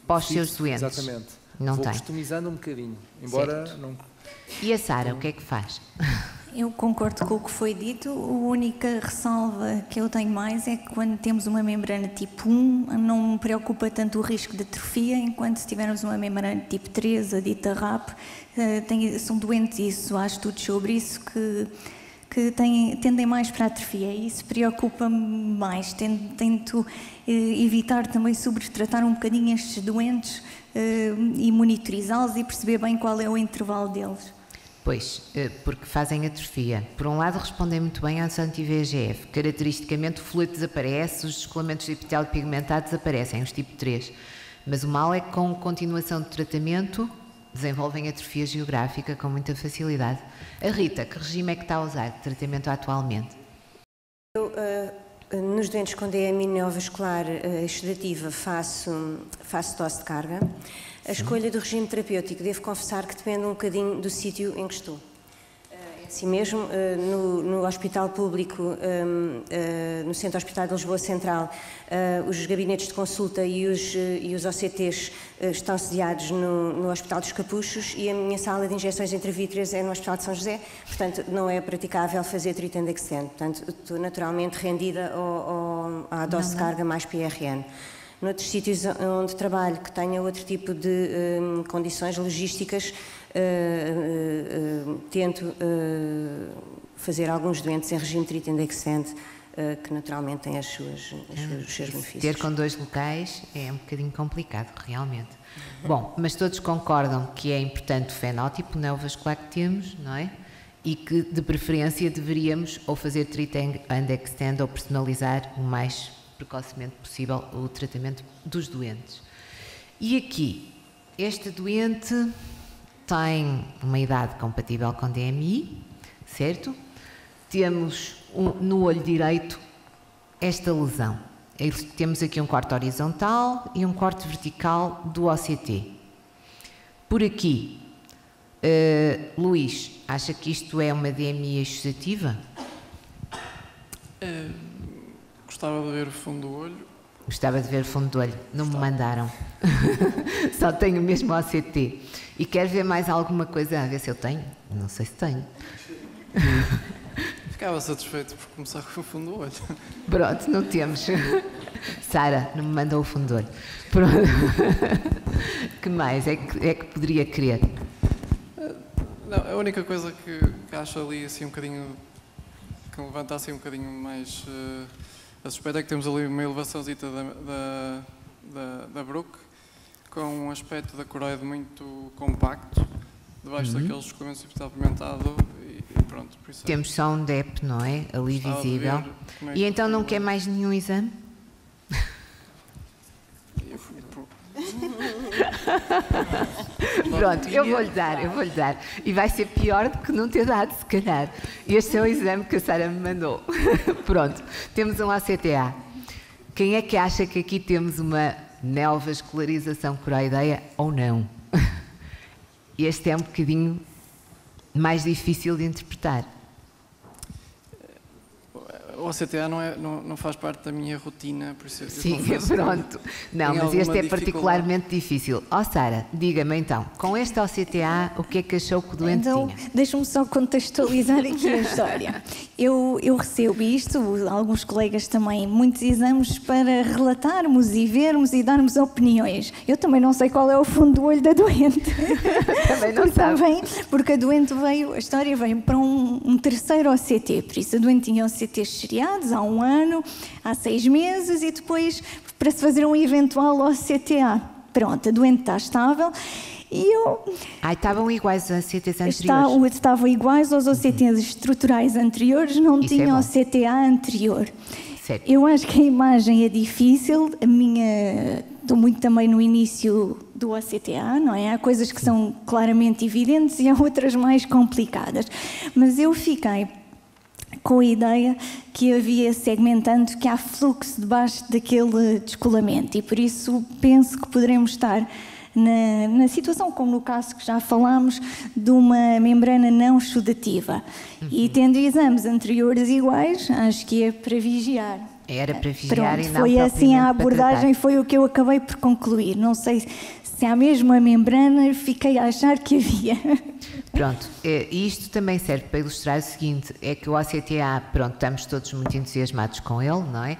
para os seus doentes. Exatamente. Não Vou tem. customizando um bocadinho, embora certo. não... E a Sara, o que é que faz? Eu concordo com o que foi dito. A única ressalva que eu tenho mais é que quando temos uma membrana tipo 1, não me preocupa tanto o risco de atrofia, enquanto se tivermos uma membrana tipo 3, a dita RAP, são doentes, isso, há estudos sobre isso, que tendem mais para a atrofia, e isso preocupa-me mais. Tento evitar também sobretratar um bocadinho estes doentes e monitorizá-los e perceber bem qual é o intervalo deles. Pois, porque fazem atrofia. Por um lado, respondem muito bem aos anti-VEGF. Caracteristicamente, o fluido desaparece, os descolamentos de epitélio pigmentado desaparecem, os tipo 3. Mas o mal é que, com continuação de tratamento, desenvolvem atrofia geográfica com muita facilidade. A Rita, que regime é que está a usar de tratamento atualmente? Eu, nos doentes com DMI neovascular exudativa, faço dose de carga. A escolha do regime terapêutico, devo confessar que depende um bocadinho do sítio em que estou. Assim mesmo, no hospital público, no Centro Hospitalar de Lisboa Central, os gabinetes de consulta e os OCTs estão sediados no Hospital dos Capuchos, e a minha sala de injeções intravítreas é no Hospital de São José, portanto não é praticável fazer Treat and Extend. Portanto, estou naturalmente rendida à dose de carga mais PRN. Noutros sítios onde trabalho, que tenha outro tipo de condições logísticas, tento fazer alguns doentes em regime Treat-and-Extend, que naturalmente têm os seus benefícios. Ter com 2 locais é um bocadinho complicado, realmente. Bom, mas todos concordam que é importante o fenótipo neovascular que temos, não é? E que, de preferência, deveríamos ou fazer Treat-and-Extend ou personalizar o mais precocemente possível o tratamento dos doentes. E aqui, esta doente tem uma idade compatível com DMI, certo? Temos no olho direito esta lesão. Temos aqui um corte horizontal e um corte vertical do OCT. Por aqui, Luís, acha que isto é uma DMI associativa? Gostava de ver o fundo do olho. Gostava de ver o fundo do olho. Não me mandaram. Só tenho mesmo OCT. E quer ver mais alguma coisa? A ver se eu tenho? Não sei se tenho. Ficava satisfeito por começar com o fundo do olho. Pronto, não temos. Sara, não me mandou o fundo do olho. Pronto. Que mais é que poderia querer? Não, a única coisa que acho ali assim um bocadinho, que levanta assim um bocadinho mais a suspeita é que temos ali uma elevaçãozita da Brook, com um aspecto da coroide muito compacto, debaixo daqueles escoamentos de epitel pigmentado e pronto. Por isso temos só um DEP, não é? Ali visível. E então não quer mais nenhum exame? Pronto, eu vou-lhe dar. E vai ser pior do que não ter dado, se calhar. Este é o exame que a Sara me mandou. Pronto, temos um ACTA. Quem é que acha que aqui temos uma neovascularização coroideia ou não? Este é um bocadinho mais difícil de interpretar. O ACTA não faz parte da minha rotina, por isso sim, pronto. Não, mas este é particularmente difícil. Sara, diga-me então, com este OCTA, o que é que achou que o doente tinha? Deixa-me só contextualizar aqui a história. Eu recebo isto, alguns colegas também, muitos exames para relatarmos e vermos e darmos opiniões. Eu também não sei qual é o fundo do olho da doente. Também não sabe. Porque a doente a história veio para um terceiro OCT, por isso a doente tinha OCTs seriados há 1 ano, há 6 meses e depois para se fazer um eventual OCTA. Pronto, a doente está estável e eu... estavam iguais os OCTs anteriores? Estavam iguais aos OCTs estruturais anteriores, não tinha OCTA anterior. Certo. Eu acho que a imagem é difícil, estou muito também no início do OCTA, não é? Há coisas que são claramente evidentes e há outras mais complicadas. Mas eu fiquei com a ideia que havia segmentando que há fluxo debaixo daquele descolamento e por isso penso que poderemos estar na situação, como no caso que já falámos, de uma membrana não exudativa. E tendo exames anteriores iguais, acho que é para vigiar. Era para vigiar. Pronto, e não foi assim a abordagem, foi o que eu acabei por concluir. Não sei se há mesmo a membrana, fiquei a achar que havia. Pronto, e isto também serve para ilustrar o seguinte, é que o ACTA, pronto, estamos todos muito entusiasmados com ele, não é?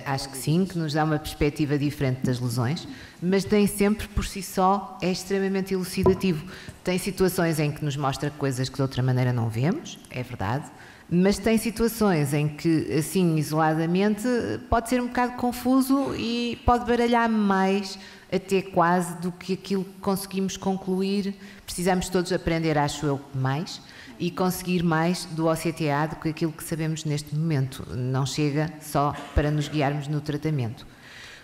Acho que sim, que nos dá uma perspectiva diferente das lesões, mas nem sempre por si só é extremamente elucidativo. Tem situações em que nos mostra coisas que de outra maneira não vemos, é verdade, mas tem situações em que, assim, isoladamente, pode ser um bocado confuso e pode baralhar mais até quase do que aquilo que conseguimos concluir. Precisamos todos aprender, acho eu, mais e conseguir mais do OCTA do que aquilo que sabemos neste momento. Não chega só para nos guiarmos no tratamento.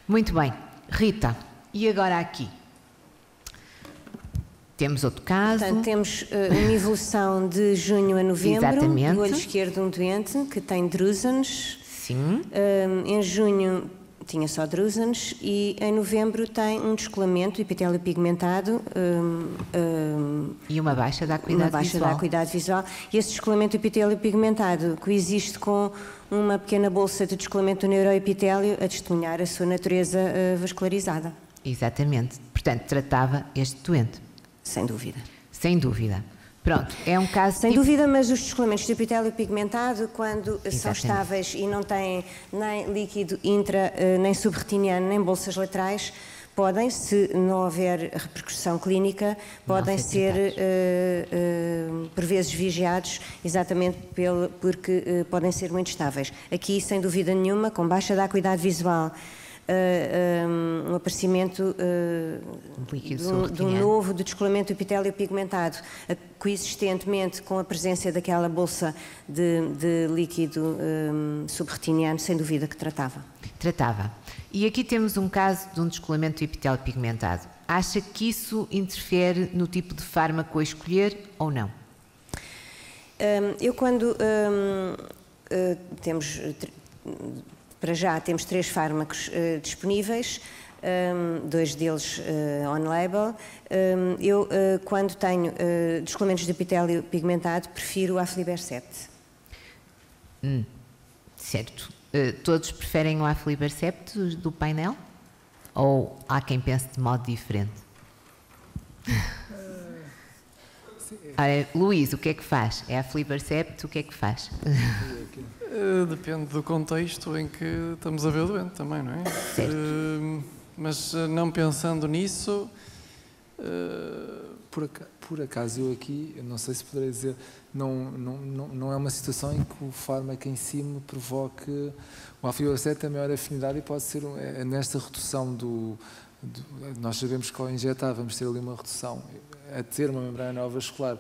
Muito bem. Rita, e agora aqui? Temos outro caso. Portanto, temos uma evolução de junho a novembro. Exatamente. Do olho esquerdo de um doente que tem drúsenes. Sim. Em junho tinha só drúsenes e em novembro tem um descolamento, epitélio pigmentado. E uma baixa da acuidade visual. E esse descolamento do epitélio pigmentado coexiste com uma pequena bolsa de descolamento do neuroepitélio a testemunhar a sua natureza vascularizada. Exatamente. Portanto, tratava este doente. Sem dúvida. Sem dúvida. Pronto, é um caso... Sem dúvida, mas os descolamentos do epitélio pigmentado, quando são estáveis e não têm nem líquido intra, nem subretiniano, nem bolsas laterais, podem, se não houver repercussão clínica, podem ser por vezes vigiados, exatamente porque podem ser muito estáveis. Aqui, sem dúvida nenhuma, com baixa da acuidade visual, um aparecimento de um novo descolamento do epitélio pigmentado, coexistentemente com a presença daquela bolsa de líquido subretiniano, sem dúvida que tratava. E aqui temos um caso de um descolamento do epitélio pigmentado. Acha que isso interfere no tipo de fármaco a escolher ou não? Eu quando temos... Para já temos 3 fármacos disponíveis, 2 deles on-label. Eu, quando tenho descolamentos de epitélio pigmentado, prefiro o aflibercept. Certo. Todos preferem o aflibercept do painel? Ou há quem pense de modo diferente? Luís, o que é que faz? É aflibercept, o que é que faz? Depende do contexto em que estamos a ver o doente também, não é? Mas não pensando nisso... Por acaso eu aqui, eu não sei se poderei dizer, não é uma situação em que o fármaco em si me provoque... O aflibercept tem a maior afinidade e pode ser nesta redução nós sabemos que ao injetar vamos ter ali uma redução, a ter uma membrana neovascular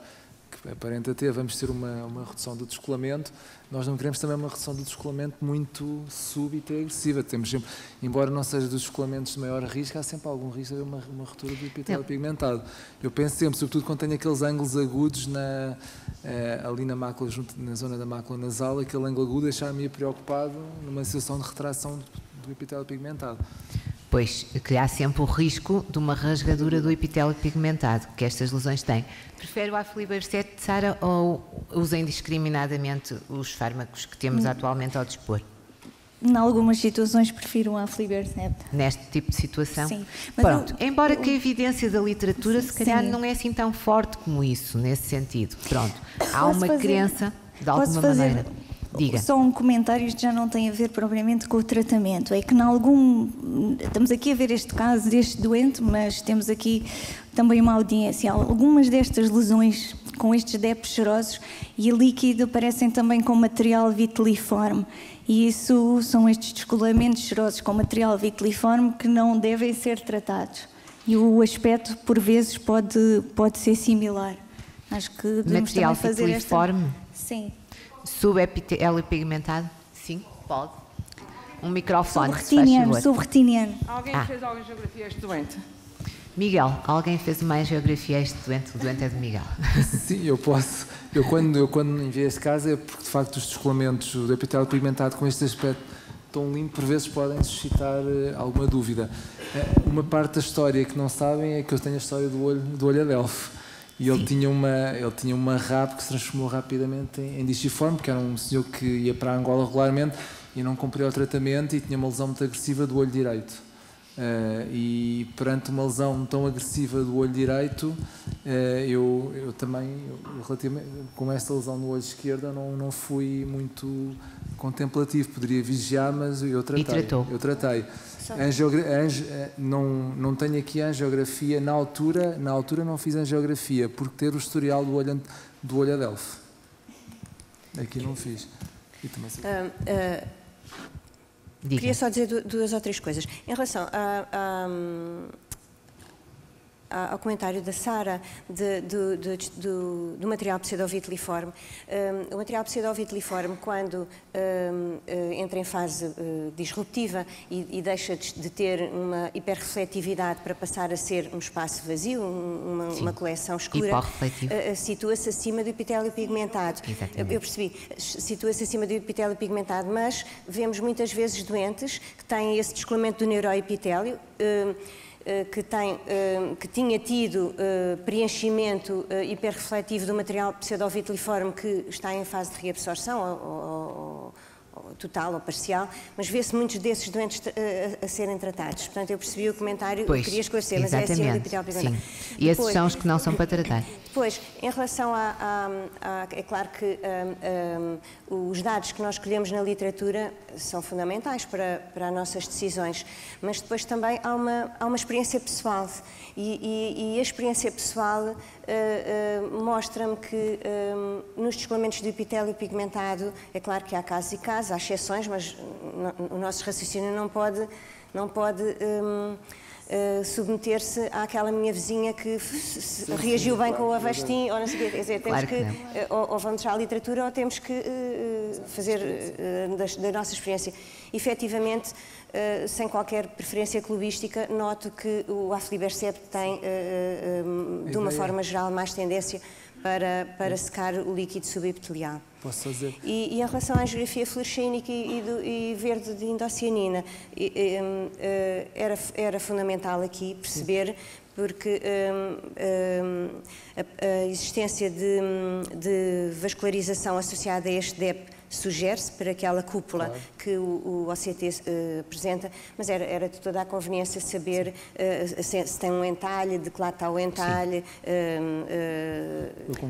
que aparenta ter, vamos ter uma redução do descolamento. Nós não queremos também uma redução do descolamento muito súbita e agressiva. Temos sempre, embora não seja dos descolamentos de maior risco, há sempre algum risco de haver uma ruptura do epitélio pigmentado. Eu penso sempre, sobretudo quando tenho aqueles ângulos agudos ali na mácula, na zona da mácula nasal, aquele ângulo agudo deixar-me preocupado numa situação de retração do epitélio pigmentado. Pois, que há sempre o risco de uma rasgadura do epitélio pigmentado, que estas lesões têm. Prefere o aflibercept, Sara, ou usa indiscriminadamente os fármacos que temos atualmente ao dispor? Em algumas situações prefiro o aflibercept. Neste tipo de situação? Sim. Pronto, embora que a evidência da literatura se calhar não é assim tão forte como isso, nesse sentido. Pronto, há uma crença de alguma maneira. Diga. Só um comentário, isto já não tem a ver propriamente com o tratamento, é que estamos aqui a ver este caso deste doente, mas temos aqui também uma audiência. Algumas destas lesões com estes deptos serosos e líquido aparecem também com material viteliforme, e isso são estes descolamentos serosos com material viteliforme que não devem ser tratados, e o aspecto por vezes pode ser similar. Acho que devemos material também fazer viteliforme? Sim. Subepitélio pigmentado? Sim, pode. Um microfone, se faz favor. Subretiniano. Alguém fez alguma geografia a este doente? Miguel, alguém fez uma geografia a este doente? O doente é de Miguel. Sim, eu posso. Eu quando enviei este caso é porque, de facto, os descolamentos do epitélio pigmentado com este aspecto tão limpo, por vezes, podem suscitar alguma dúvida. Uma parte da história que não sabem é que eu tenho a história do olho Adelphi. E ele tinha uma RAP que se transformou rapidamente em disciforme, porque era um senhor que ia para a Angola regularmente e não cumpria o tratamento e tinha uma lesão muito agressiva do olho direito. E perante uma lesão tão agressiva do olho direito, eu também, relativamente, com esta lesão no olho esquerdo, eu não fui muito contemplativo. Poderia vigiar, mas eu tratei. E tratou? Eu tratei. Não tenho aqui a angiografia. Na altura não fiz angiografia, porque ter o historial do olho Adelphi. Aqui não fiz. E também queria só dizer 2 ou 3 coisas. Em relação ao comentário da Sara do material pseudoviteliforme. O material pseudoviteliforme, quando entra em fase disruptiva e deixa de ter uma hiperrefletividade para passar a ser um espaço vazio, uma coleção escura, situa-se acima do epitélio pigmentado. Exatamente. Eu percebi, situa-se acima do epitélio pigmentado, mas vemos muitas vezes doentes que têm esse descolamento do neuroepitélio, que tinha tido preenchimento hiperrefletivo do material pseudoviteliforme que está em fase de reabsorção ou total ou parcial, mas vê-se muitos desses doentes a serem tratados. Portanto, eu percebi o comentário que queria esclarecer, mas é acima do epitélio pigmentado. Sim. E esses são os que não são para tratar. Depois, em relação é claro que os dados que nós escolhemos na literatura são fundamentais para as nossas decisões, mas depois também há uma experiência pessoal e a experiência pessoal mostra-me que nos descolamentos do epitélio pigmentado, é claro que há casos e casos, há exceções, mas o nosso raciocínio não pode submeter-se àquela minha vizinha que reagiu bem com o Avastin, ou não sei o quê. Quer dizer, temos ou vamos à literatura ou temos que fazer da nossa experiência. Efetivamente, sem qualquer preferência clubística, noto que o aflibercept tem, de uma forma geral, mais tendência para secar o líquido subepitelial. Posso fazer? E em relação à angiografia fluorescínica e verde de indocianina, era fundamental aqui perceber, porque a existência de vascularização associada a este DEP sugere-se para aquela cúpula que o OCT apresenta, mas era de toda a conveniência saber se tem um entalhe, de que lado está o entalhe,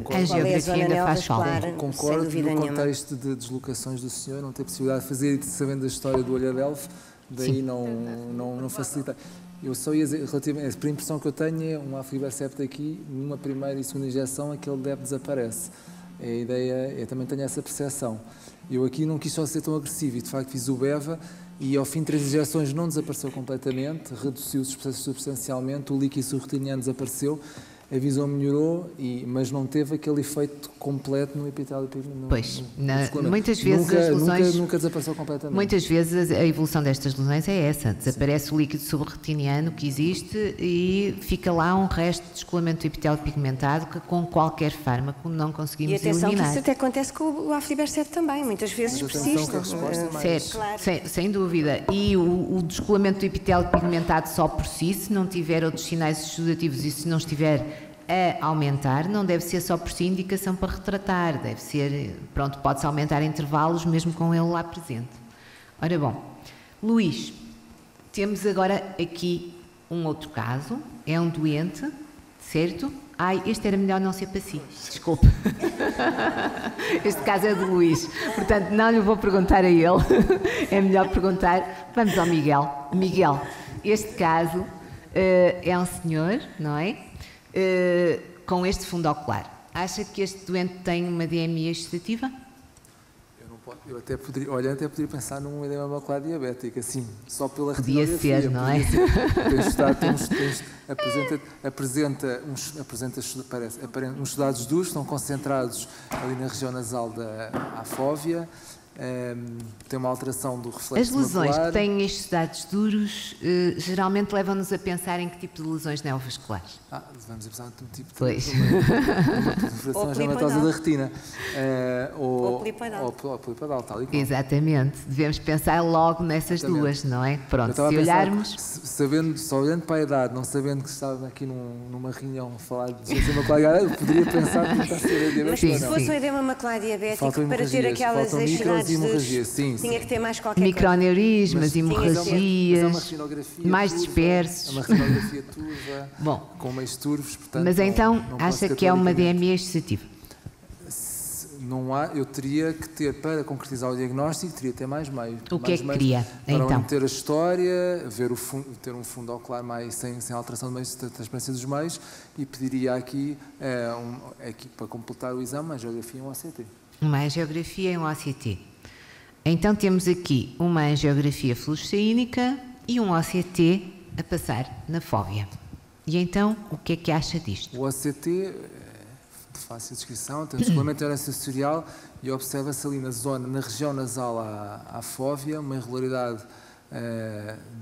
qual é a zona neovascular. Concordo no contexto de deslocações do senhor, não ter possibilidade de fazer, e sabendo da história do olho Adelphi, daí não facilita. Eu só ia dizer, relativamente, a impressão que eu tenho é um aflibercept aqui, numa primeira e segunda injeção, aquele DEP desaparece. A ideia, eu também tenho essa percepção. Eu aqui não quis só ser tão agressivo e, de facto, fiz o BEVA e, ao fim de 3 injeções, não desapareceu completamente, reduziu-se substancialmente, o líquido subretiniano desapareceu, a visão melhorou, mas não teve aquele efeito completo no epitélio pigmentado. Pois, muitas vezes as lesões... Nunca desapareceu completamente. Muitas vezes a evolução destas lesões é essa, desaparece o líquido subretiniano que existe e fica lá um resto de descolamento do epitélio pigmentado que com qualquer fármaco não conseguimos eliminar. E atenção que isso até acontece com o aflibercept também, muitas vezes persiste. Certo, claro. Sem dúvida. E o descolamento do epitélio pigmentado só por si, se não tiver outros sinais exudativos e se não estiver a aumentar, não deve ser só por si indicação para retratar, deve ser, pronto, pode-se aumentar intervalos mesmo com ele lá presente. Ora bom, Luís, temos agora aqui um outro caso, é um doente, certo? Ai, este era melhor não ser para si, desculpe. Este caso é do Luís, portanto não lhe vou perguntar a ele, é melhor perguntar, vamos ao Miguel. Miguel, este caso é um senhor, não é? Com este fundo ocular. Acha que este doente tem uma DMI excitativa? Eu até poderia pensar num edema macular diabético, assim, só pela podia retinografia. Ser, não é? Apresenta uns estudados duros, estão concentrados ali na região nasal da afóvia. Tem uma alteração do reflexo macular. As lesões macular. Que têm estes dados duros geralmente levam-nos a pensar em que tipo de lesões neovasculares? Vamos a pensar num tipo de pois. Uma perfuração geomatosa da retina. Ou polipoidal, tal e qual. Exatamente. Devemos pensar logo nessas duas, não é? Pronto, se olharmos... Só olhando para a idade, não sabendo que estava aqui numa reunião a falar de edema macular, eu poderia pensar que está a ser diabético. Mas se fosse um edema macular diabético, para ter aquelas excitadas tinha que ter mais qualquer microneurismas, hemorragias, mais dispersos. Uma retinografia turva, com meios turvos, portanto... Mas então, acha que é uma DMI excitativa? Não há, eu teria que ter, para concretizar o diagnóstico, teria que ter mais meios. O que é que queria, então? Para ter a história, ter um fundo ocular mais, sem alteração de meios, de transparência dos meios, e pediria aqui, para completar o exame, uma angiografia e um OCT. Uma angiografia e um OCT. Então temos aqui uma angiografia fluorescínica e um OCT a passar na fóvea. E então, o que é que acha disto? O OCT, de fácil descrição, tem um descolamento sensorial e observa-se ali na região nasal à fóvea, uma irregularidade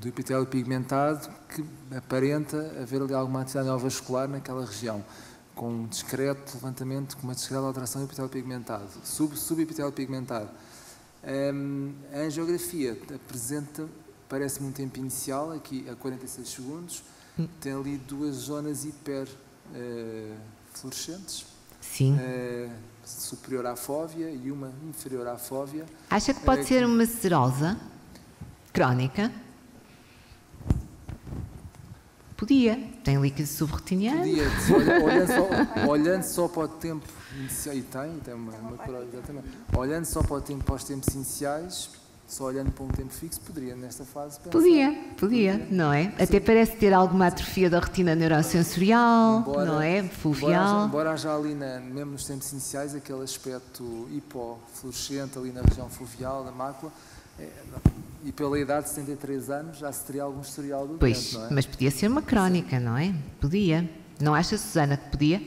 do epitélio pigmentado que aparenta haver ali alguma atividade neovascular naquela região, com um discreto levantamento, com uma discreta alteração do epitélio pigmentado, subepitélio pigmentado. A angiografia apresenta, parece-me um tempo inicial, aqui a 46 segundos, tem ali 2 zonas hiperfluorescentes. Sim. Superior à fóvea e uma inferior à fóvea. Acha que pode ser uma serosa crónica? Podia. Tem líquido subretiniano. Podia. Olhando só para o tempo inicial. E tem uma exatamente. Olhando só para os tempos iniciais, só olhando para um tempo fixo, poderia, nesta fase, pensar. Podia, não é? Sim. Até parece ter alguma atrofia da retina neurosensorial, não é? Foveal. Embora haja ali, mesmo nos tempos iniciais, aquele aspecto hipofluorescente ali na região foveal, da mácula, e pela idade de 73 anos já se teria algum historial do doente, não é? Mas podia ser uma crónica, não é? Podia. Não acha, Susana, que podia?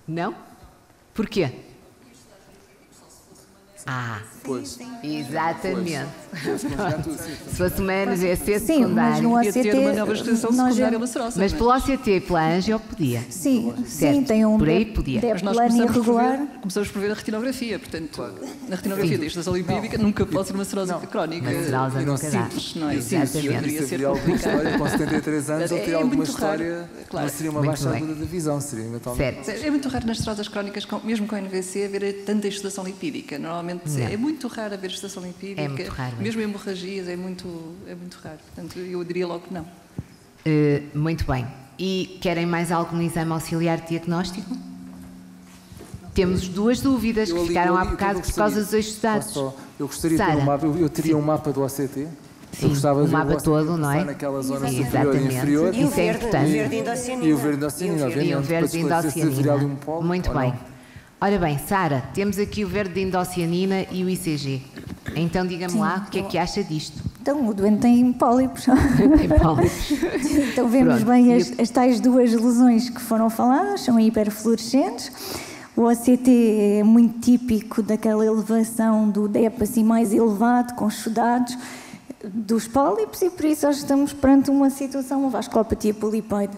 Não? Porquê? Pois. Exatamente. Pois. Se fosse uma NGC secundária, mas no OCT, ter uma nova exposição secundária lacerosa. Mas pelo OCT e pela angio podia. Sim, tem um por aí podia. Mas nós começamos por ver a retinografia, portanto, na retinografia da estação lipídica nunca pode ser uma serose crónica. Uma serose nunca dá. Não é? Exatamente. Seria alguma história, com 73 anos, ou teria alguma história, não seria uma baixa altura da visão, seria eventualmente. É muito raro nas serosas crónicas, mesmo com a NVC, haver tanta exudação lipídica. Normalmente é muito raro haver exudação lipídica. É muito raro. Mesmo hemorragias, é muito raro. Portanto, eu diria logo que não. Muito bem. E querem mais algum exame auxiliar de diagnóstico? Temos duas dúvidas que ficaram há bocado por causa dos estudados. Eu gostaria de ter um mapa, eu teria um mapa do OCT. Sim, o mapa todo, não é? Naquela zona superior e inferior. Isso é importante. E o verde endocianina. E o verde endocianina. Muito bem. Ora bem, Sara, temos aqui o verde de endocianina e o ICG. Então diga-me lá o que é que acha disto. Então, o doente tem pólipos. Tem pólipos. Então vemos bem as tais duas lesões que foram faladas, são hiperfluorescentes. O OCT é muito típico daquela elevação do DEP assim mais elevado, com exudados dos pólipos, e por isso nós estamos perante uma situação, uma vasculopatia polipoide.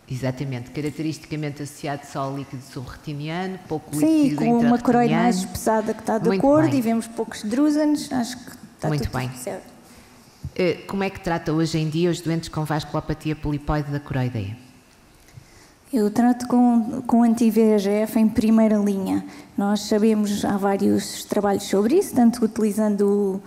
Exatamente, caracteristicamente associado só ao líquido subretiniano, pouco líquido intrarretiniano. Sim, com uma coroide mais espessada que está de acordo e vemos poucos drúsenos, acho que está muito tudo bem. certo. Como é que trata hoje em dia os doentes com vasculopatia polipoide da coroideia? Eu trato com anti-VEGF em primeira linha. Nós sabemos, há vários trabalhos sobre isso, tanto utilizando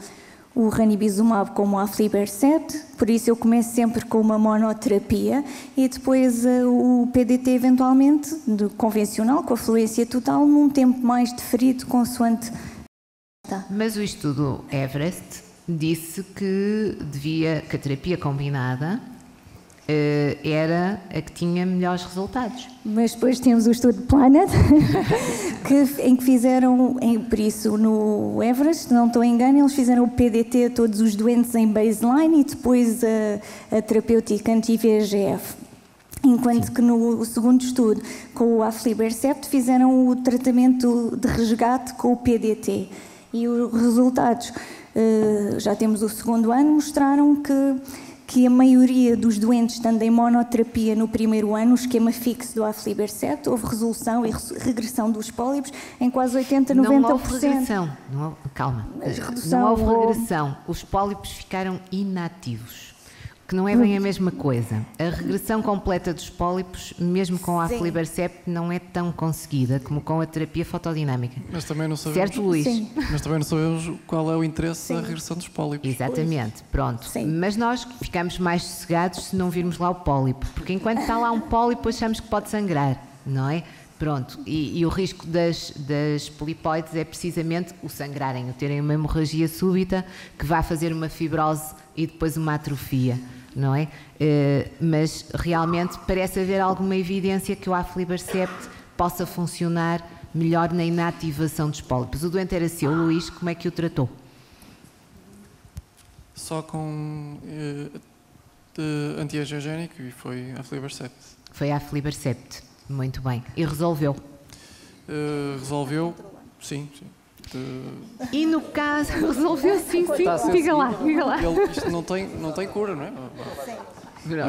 o ranibizumab como o aflibercept, por isso eu começo sempre com uma monoterapia e depois o PDT eventualmente, convencional, com a fluência total, num tempo mais deferido, consoante... Mas o estudo Everest disse que que a terapia combinada era a que tinha melhores resultados. Mas depois temos o estudo Planet, em que fizeram, por isso no Everest, se não estou em engano, eles fizeram o PDT a todos os doentes em baseline e depois a terapêutica anti-VEGF. Enquanto que no segundo estudo, com o aflibercept, fizeram o tratamento de resgate com o PDT. E os resultados, já temos o segundo ano, mostraram que a maioria dos doentes, estando em monoterapia no primeiro ano, o esquema fixo do aflibercept, houve resolução e regressão dos pólipos em quase 80%, 90%. Não houve regressão. Calma. Não houve regressão. Os pólipos ficaram inativos, que não é bem a mesma coisa. A regressão completa dos pólipos, mesmo com o aflibercept, não é tão conseguida como com a terapia fotodinâmica. Mas também não sabemos, certo, Luís? Sim. Mas também não sabemos qual é o interesse da regressão dos pólipos. Exatamente, pronto. Sim. Mas nós ficamos mais sossegados se não virmos lá o pólipo, porque enquanto está lá um pólipo achamos que pode sangrar, não é? Pronto, e o risco das polipoides é precisamente o sangrarem, o terem uma hemorragia súbita que vai fazer uma fibrose e depois uma atrofia. Não é? Mas realmente parece haver alguma evidência que o aflibercept possa funcionar melhor na inativação dos pólipos. O doente era seu, Luís, como é que o tratou? Só com antiangiogénico e foi aflibercept. Foi aflibercept, muito bem. E resolveu? Resolveu, sim. E no caso, resolveu sim, diga lá. Isto não tem cura, não é?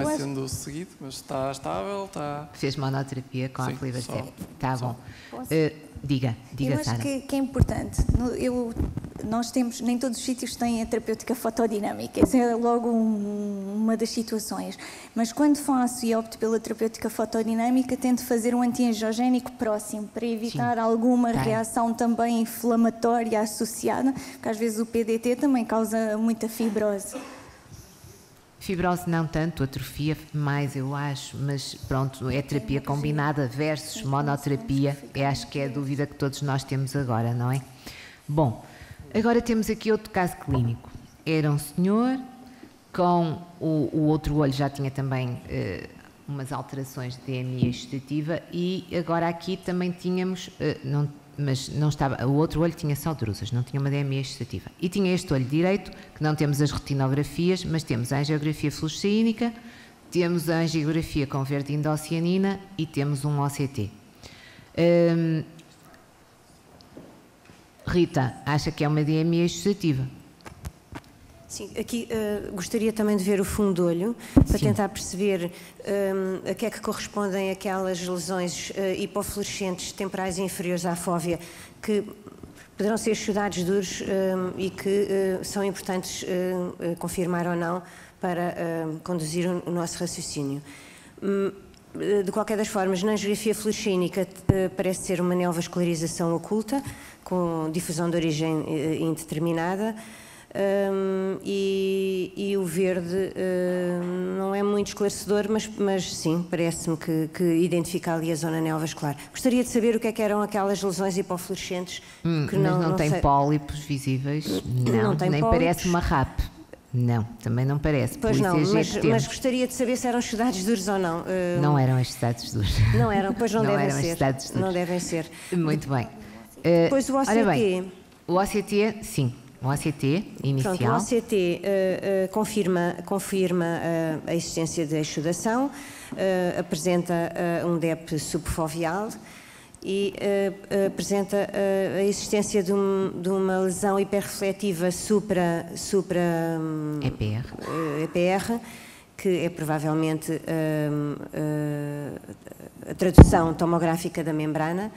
Vai sendo seguido, mas está estável, está... Fez monoterapia com a aflibercept. Está bom. Diga, eu Sara. acho que é importante. Eu nós temos, nem todos os sítios têm a terapêutica fotodinâmica, essa é logo uma das situações. Mas quando faço e opto pela terapêutica fotodinâmica, tento fazer um antiangiogénico próximo, para evitar alguma reação também inflamatória associada, porque às vezes o PDT também causa muita fibrose. Fibrose não tanto, atrofia mais eu acho, mas pronto, é terapia combinada versus monoterapia, acho que é a dúvida que todos nós temos agora, não é? Bom, agora temos aqui outro caso clínico. Era um senhor com o outro olho, já tinha também umas alterações de DMI exudativa e agora aqui também tínhamos, mas não estava, o outro olho tinha só drusas, não tinha uma DMI exudativa. E tinha este olho direito, que não temos as retinografias, mas temos a angiografia fluoresceínica, temos a angiografia com verde indocianina e temos um OCT. Rita, acha que é uma DMI exudativa? Sim, aqui gostaria também de ver o fundo do olho, para tentar perceber a que é que correspondem aquelas lesões hipofluorescentes temporais inferiores à fóvea, que poderão ser exudados duros e que são importantes confirmar ou não para conduzir o nosso raciocínio. De qualquer das formas, na angiografia fluorescínica parece ser uma neovascularização oculta, com difusão de origem indeterminada, e o verde não é muito esclarecedor, mas sim, parece-me que identifica ali a zona neovascular. Gostaria de saber o que é que eram aquelas lesões hipofluorescentes que não tem pólipos visíveis, não tem nem pólipos. Parece uma RAP. Não, também não parece. Pois não, mas gostaria de saber se eram exudados duros ou não. Não eram exudados duros. Não eram, pois não devem ser. Não devem ser. Muito bem. Depois o OCT. Ora bem, o OCT, sim. O OCT inicial. Pronto, o OCT confirma a existência de exudação, apresenta um DEP subfoveal e apresenta a existência de uma lesão hiperrefletiva supra-EPR, que é provavelmente a tradução tomográfica da membrana,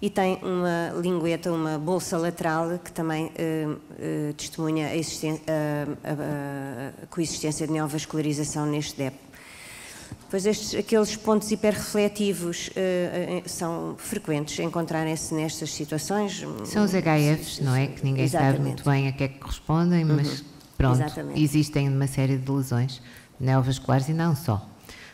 e tem uma lingueta, uma bolsa lateral, que também testemunha a coexistência de neovascularização neste DEP. Pois aqueles pontos hiperrefletivos são frequentes encontrarem-se nestas situações. São os HFs, não é? Que ninguém sabe muito bem a que é que correspondem, mas pronto, existem uma série de lesões neovasculares e não só.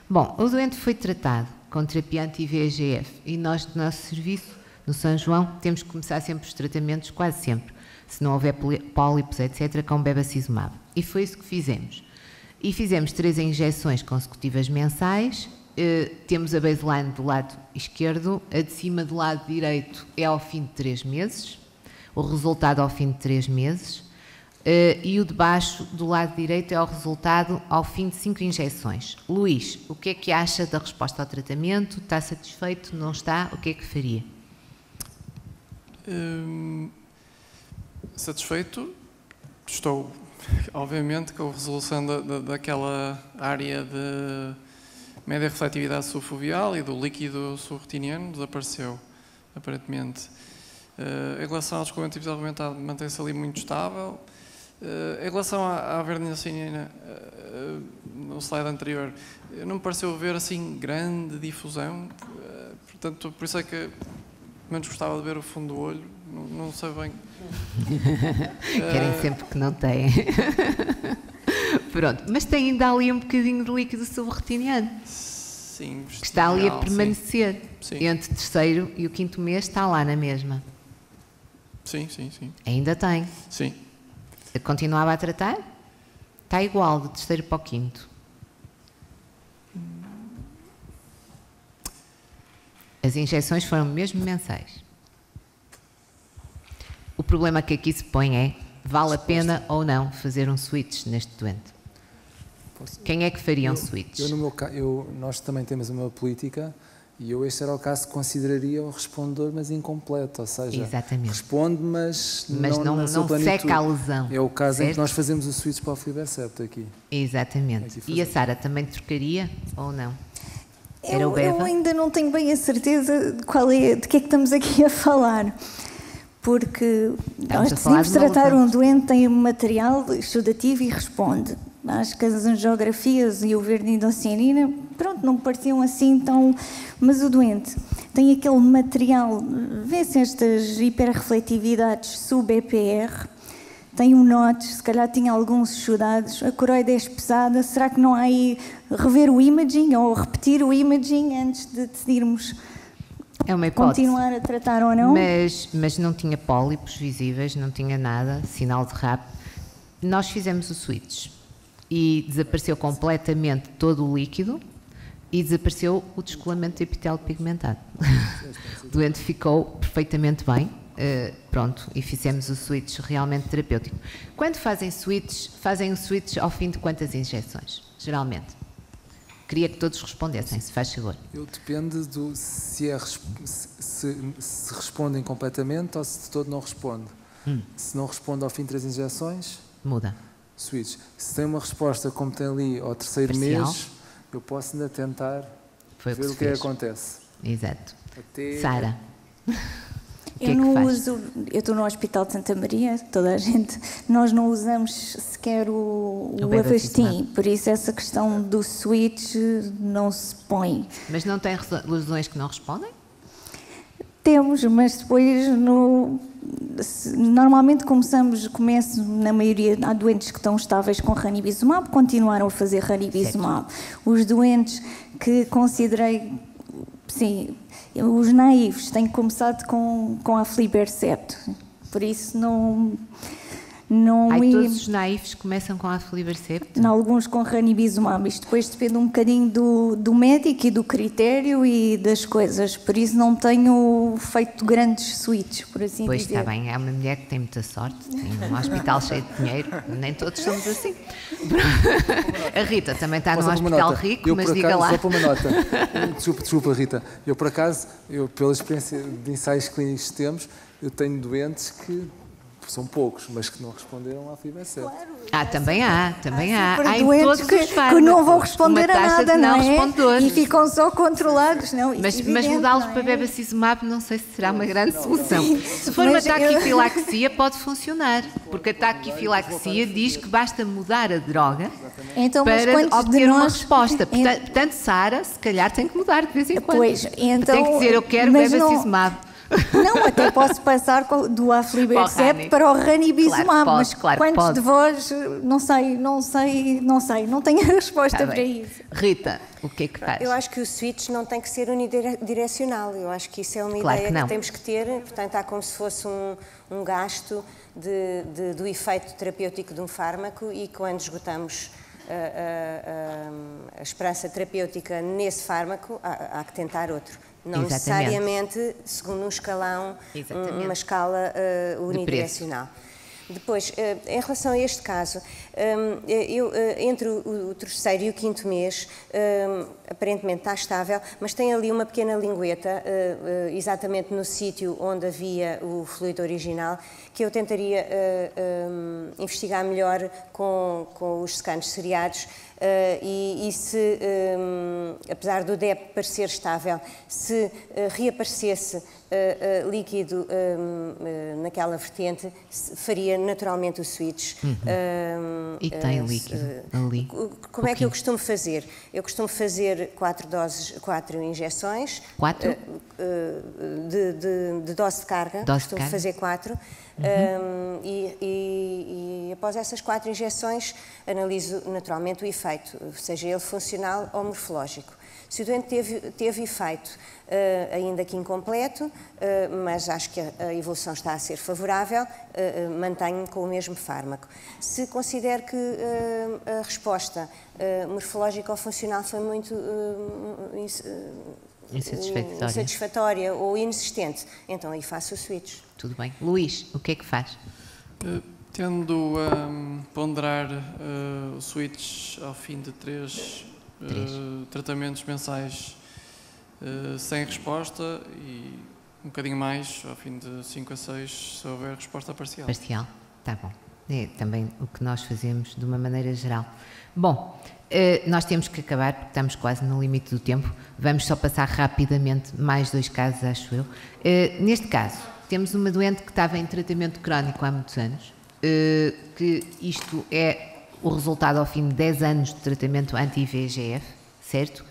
Bom, o doente foi tratado com terapia anti-VEGF e nós, do nosso serviço, no São João, temos que começar sempre os tratamentos, quase sempre, se não houver pólipos, etc., com bevacizumab. E foi isso que fizemos. E fizemos 3 injeções consecutivas mensais, temos a baseline do lado esquerdo, a de cima do lado direito é ao fim de 3 meses, o resultado ao fim de 3 meses, e o de baixo do lado direito é o resultado ao fim de 5 injeções. Luís, o que é que acha da resposta ao tratamento? Está satisfeito? Não está? O que é que faria? Satisfeito, estou, obviamente, com a resolução daquela área de média refletividade subfoveal e do líquido subretiniano, desapareceu, aparentemente. Em relação ao descolamento epitel aumentado, mantém-se ali muito estável. Em relação à verdinacina, no slide anterior, não me pareceu haver assim grande difusão, portanto, por isso é que menos gostava de ver o fundo do olho, não sei bem. Querem sempre que não têm. Pronto, mas tem ainda ali um bocadinho de líquido subretiniano. Sim. Que está ali a permanecer. Sim. Entre o 3º e o 5º mês está lá na mesma. Sim. Ainda tem. Sim. Continuava a tratar? Está igual, do 3º para o 5º. As injeções foram mesmo mensais. O problema que aqui se põe é, vale a pena ou não fazer um switch neste doente? Quem é que faria um switch? Nós também temos uma política e este era o caso que consideraria o respondedor, mas incompleto, ou seja, exatamente, responde, mas não seca a lesão. É o caso certo? Em que nós fazemos o switch para o Aflibercept aqui. Exatamente. E a Sara também trocaria ou não? Eu ainda não tenho bem a certeza de que é que estamos aqui a falar. porque nós decidimos tratar um doente, tem um material estudativo e responde. Acho que as angiografias e o verde-indocianina, pronto, não me pareciam assim tão... Mas o doente tem aquele material, vê-se estas hiperrefletividades sub-EPR, tem um NOTCH, se calhar tinha alguns estudados, a coroide é pesada, será que não há aí rever o imaging ou repetir o imaging antes de decidirmos continuar a tratar ou não? Mas não tinha pólipos visíveis, não tinha nada, sinal de RAP. Nós fizemos o switch e desapareceu completamente todo o líquido e desapareceu o descolamento do epitélio pigmentado. O doente ficou perfeitamente bem. Pronto, e fizemos o switch realmente terapêutico. Quando fazem um switch ao fim de quantas injeções? Geralmente? Queria que todos respondessem, se faz favor. Depende se respondem completamente ou se de todo não responde. Se não responde ao fim de 3 injeções, muda. Switch. Se tem uma resposta como tem ali ao terceiro parcial, mês, eu posso ainda tentar ver o que acontece. Exato. Sara. Eu não uso, eu estou no Hospital de Santa Maria, toda a gente, nós não usamos sequer o Avastin, por isso essa questão do switch não se põe. Mas não tem lesões que não respondem? Temos, mas depois normalmente começo na maioria, há doentes que estão estáveis com ranibizumab, continuaram a fazer ranibizumab. Os doentes que considerei, sim, os naivos têm começado com a aflibercept, por isso não todos os naivos começam com a aflibercept? Alguns com ranibizumab, isto depois depende um bocadinho do médico e do critério e das coisas, por isso não tenho feito grandes switches, por assim dizer. Pois está bem, é uma mulher que tem muita sorte, tem um hospital cheio de dinheiro, nem todos somos assim. A Rita também está num hospital rico, mas diga lá. Só para uma nota, desculpa Rita, eu por acaso, pela experiência de ensaios clínicos que temos, eu tenho doentes que são poucos, mas que não responderam à aflibercept. Claro, também há. Há em doentes todos que não vão responder a nada, não é? E ficam só controlados, não? Mas mudá-los para bevacizumab não sei se será uma grande solução. Se for uma taquifilaxia pode funcionar, porque a taquifilaxia diz que basta mudar a droga para obter uma resposta. Portanto, Sara, se calhar tem que mudar de vez em quando. Tem que dizer, eu quero bevacizumab. Não, até posso passar do aflibercept para o ranibizumab, mas quantos de vós, não tenho a resposta para isso. Rita, o que é que faz? Eu acho que o switch não tem que ser unidirecional, eu acho que isso é uma ideia que temos que ter, portanto há como se fosse um gasto do efeito terapêutico de um fármaco e quando esgotamos a esperança terapêutica nesse fármaco, há que tentar outro. Não necessariamente segundo um escalão, uma escala unidirecional. Depois, em relação a este caso, entre o terceiro e o quinto mês, aparentemente está estável, mas tem ali uma pequena lingueta, exatamente no sítio onde havia o fluido original, que eu tentaria investigar melhor com os scans seriados, e se, apesar do DEP parecer estável, se reaparecesse líquido naquela vertente, faria naturalmente o switch. E tem líquido ali? Como é que eu costumo fazer? Eu costumo fazer 4 injeções. 4? De dose de carga. Costumo fazer 4. E após essas 4 injeções analiso naturalmente o efeito, seja ele funcional ou morfológico. Se o doente teve efeito, ainda que incompleto, mas acho que a evolução está a ser favorável, mantenho com o mesmo fármaco. Se considero que a resposta morfológica ou funcional foi muito insatisfatória ou inexistente, então aí faço o switch. Tudo bem. Luís, o que é que faz? Tendo a ponderar o switch ao fim de 3 tratamentos mensais sem resposta e um bocadinho mais ao fim de 5 a 6 se houver resposta parcial. Parcial, está bom. É também o que nós fazemos de uma maneira geral. Bom, nós temos que acabar porque estamos quase no limite do tempo. Vamos só passar rapidamente mais 2 casos, acho eu. Neste caso, temos uma doente que estava em tratamento crónico há muitos anos, que isto é o resultado ao fim de 10 anos de tratamento anti-VEGF, certo?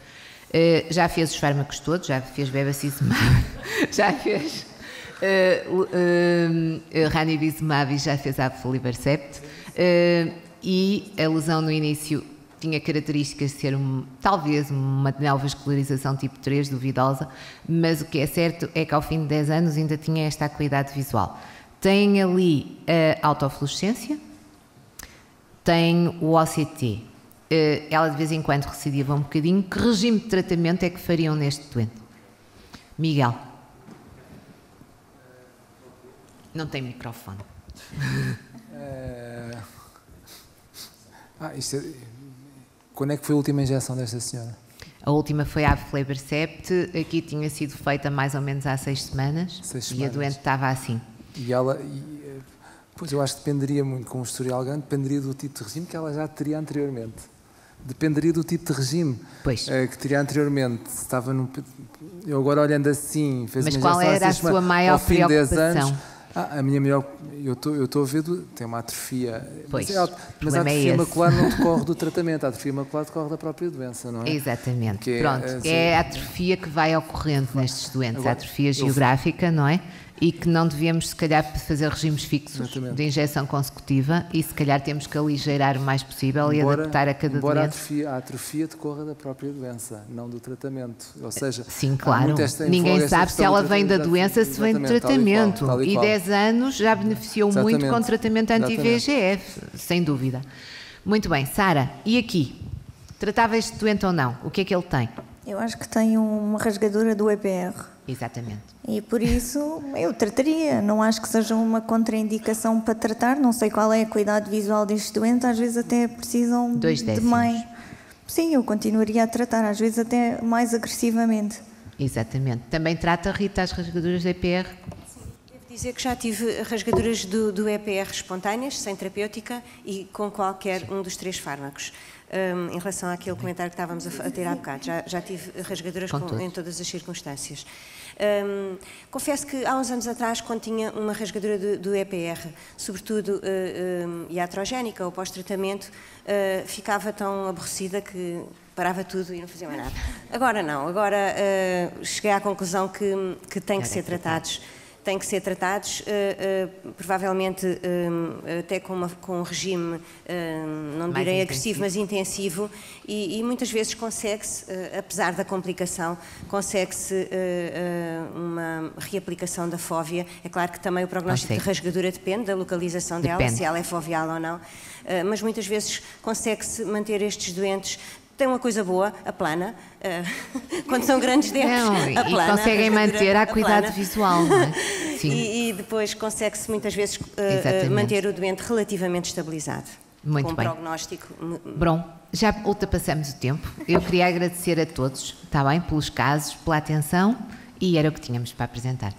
Já fez os fármacos todos, já fez bevacizumab, já fez ranibizumab e já fez aflibercept, e a lesão no início tinha características de ser talvez uma neovascularização tipo 3, duvidosa, mas o que é certo é que ao fim de 10 anos ainda tinha esta acuidade visual. Tem ali a autofluorescência, tem o OCT, ela de vez em quando recidiva um bocadinho. Que regime de tratamento é que fariam neste doente? Miguel. Não tem microfone. Quando é que foi a última injeção desta senhora? A última foi a aflibercept, aqui tinha sido feita mais ou menos há 6 semanas. E a doente estava assim. E ela, pois eu acho que dependeria muito, com um historial grande, dependeria do tipo de regime que ela já teria anteriormente. Dependeria do tipo de regime que teria anteriormente. Eu agora olhando assim, fez mas uma qual era a sua maior preocupação? A minha melhor, eu estou a ver, tem uma atrofia, pois, mas a atrofia macular não decorre do tratamento, a atrofia macular decorre da própria doença, não é? Exatamente, pronto, é a atrofia que vai ocorrendo nestes doentes, agora, a atrofia geográfica, não é? E que não devíamos, se calhar, fazer regimes fixos de injeção consecutiva e, se calhar, temos que aligeirar o mais possível e adaptar a cada doente. A atrofia decorra da própria doença, não do tratamento. Ou seja, sim, claro. Ninguém sabe se ela vem da doença, se vem do tratamento. Tal e 10 anos já beneficiou muito com o tratamento anti-VEGF, sem dúvida. Muito bem, Sara, e aqui? Tratava este doente ou não? O que é que ele tem? Eu acho que tem uma rasgadura do EPR. Exatamente. E por isso eu trataria, não acho que seja uma contraindicação para tratar, não sei qual é a acuidade visual deste doente, às vezes até precisam de mais. Sim, eu continuaria a tratar, às vezes até mais agressivamente. Exatamente. Também trata, Rita, as rasgaduras do EPR? Sim, devo dizer que já tive rasgaduras do EPR espontâneas, sem terapêutica e com qualquer um dos 3 fármacos. Em relação àquele comentário que estávamos a ter há bocado, já tive rasgaduras em todas as circunstâncias. Confesso que há uns anos atrás, quando tinha uma rasgadura do EPR, sobretudo iatrogénica ou pós-tratamento, ficava tão aborrecida que parava tudo e não fazia mais nada. Agora não, agora cheguei à conclusão que têm que ser tratados. Têm que ser tratados, provavelmente até com um regime, não direi agressivo, mas intensivo, e muitas vezes consegue-se, apesar da complicação, consegue-se uma reaplicação da fóvea. É claro que também o prognóstico de rasgadura depende da localização dela, se ela é foveal ou não, mas muitas vezes consegue-se manter estes doentes. Tem uma coisa boa, a plana, quando são grandes dentes, a plana. E conseguem manter a acuidade visual, não é? Sim. E depois consegue-se muitas vezes manter o doente relativamente estabilizado. Muito com bem. Um prognóstico. Bom, já ultrapassamos o tempo. Eu queria agradecer a todos, está bem, pelos casos, pela atenção, e era o que tínhamos para apresentar.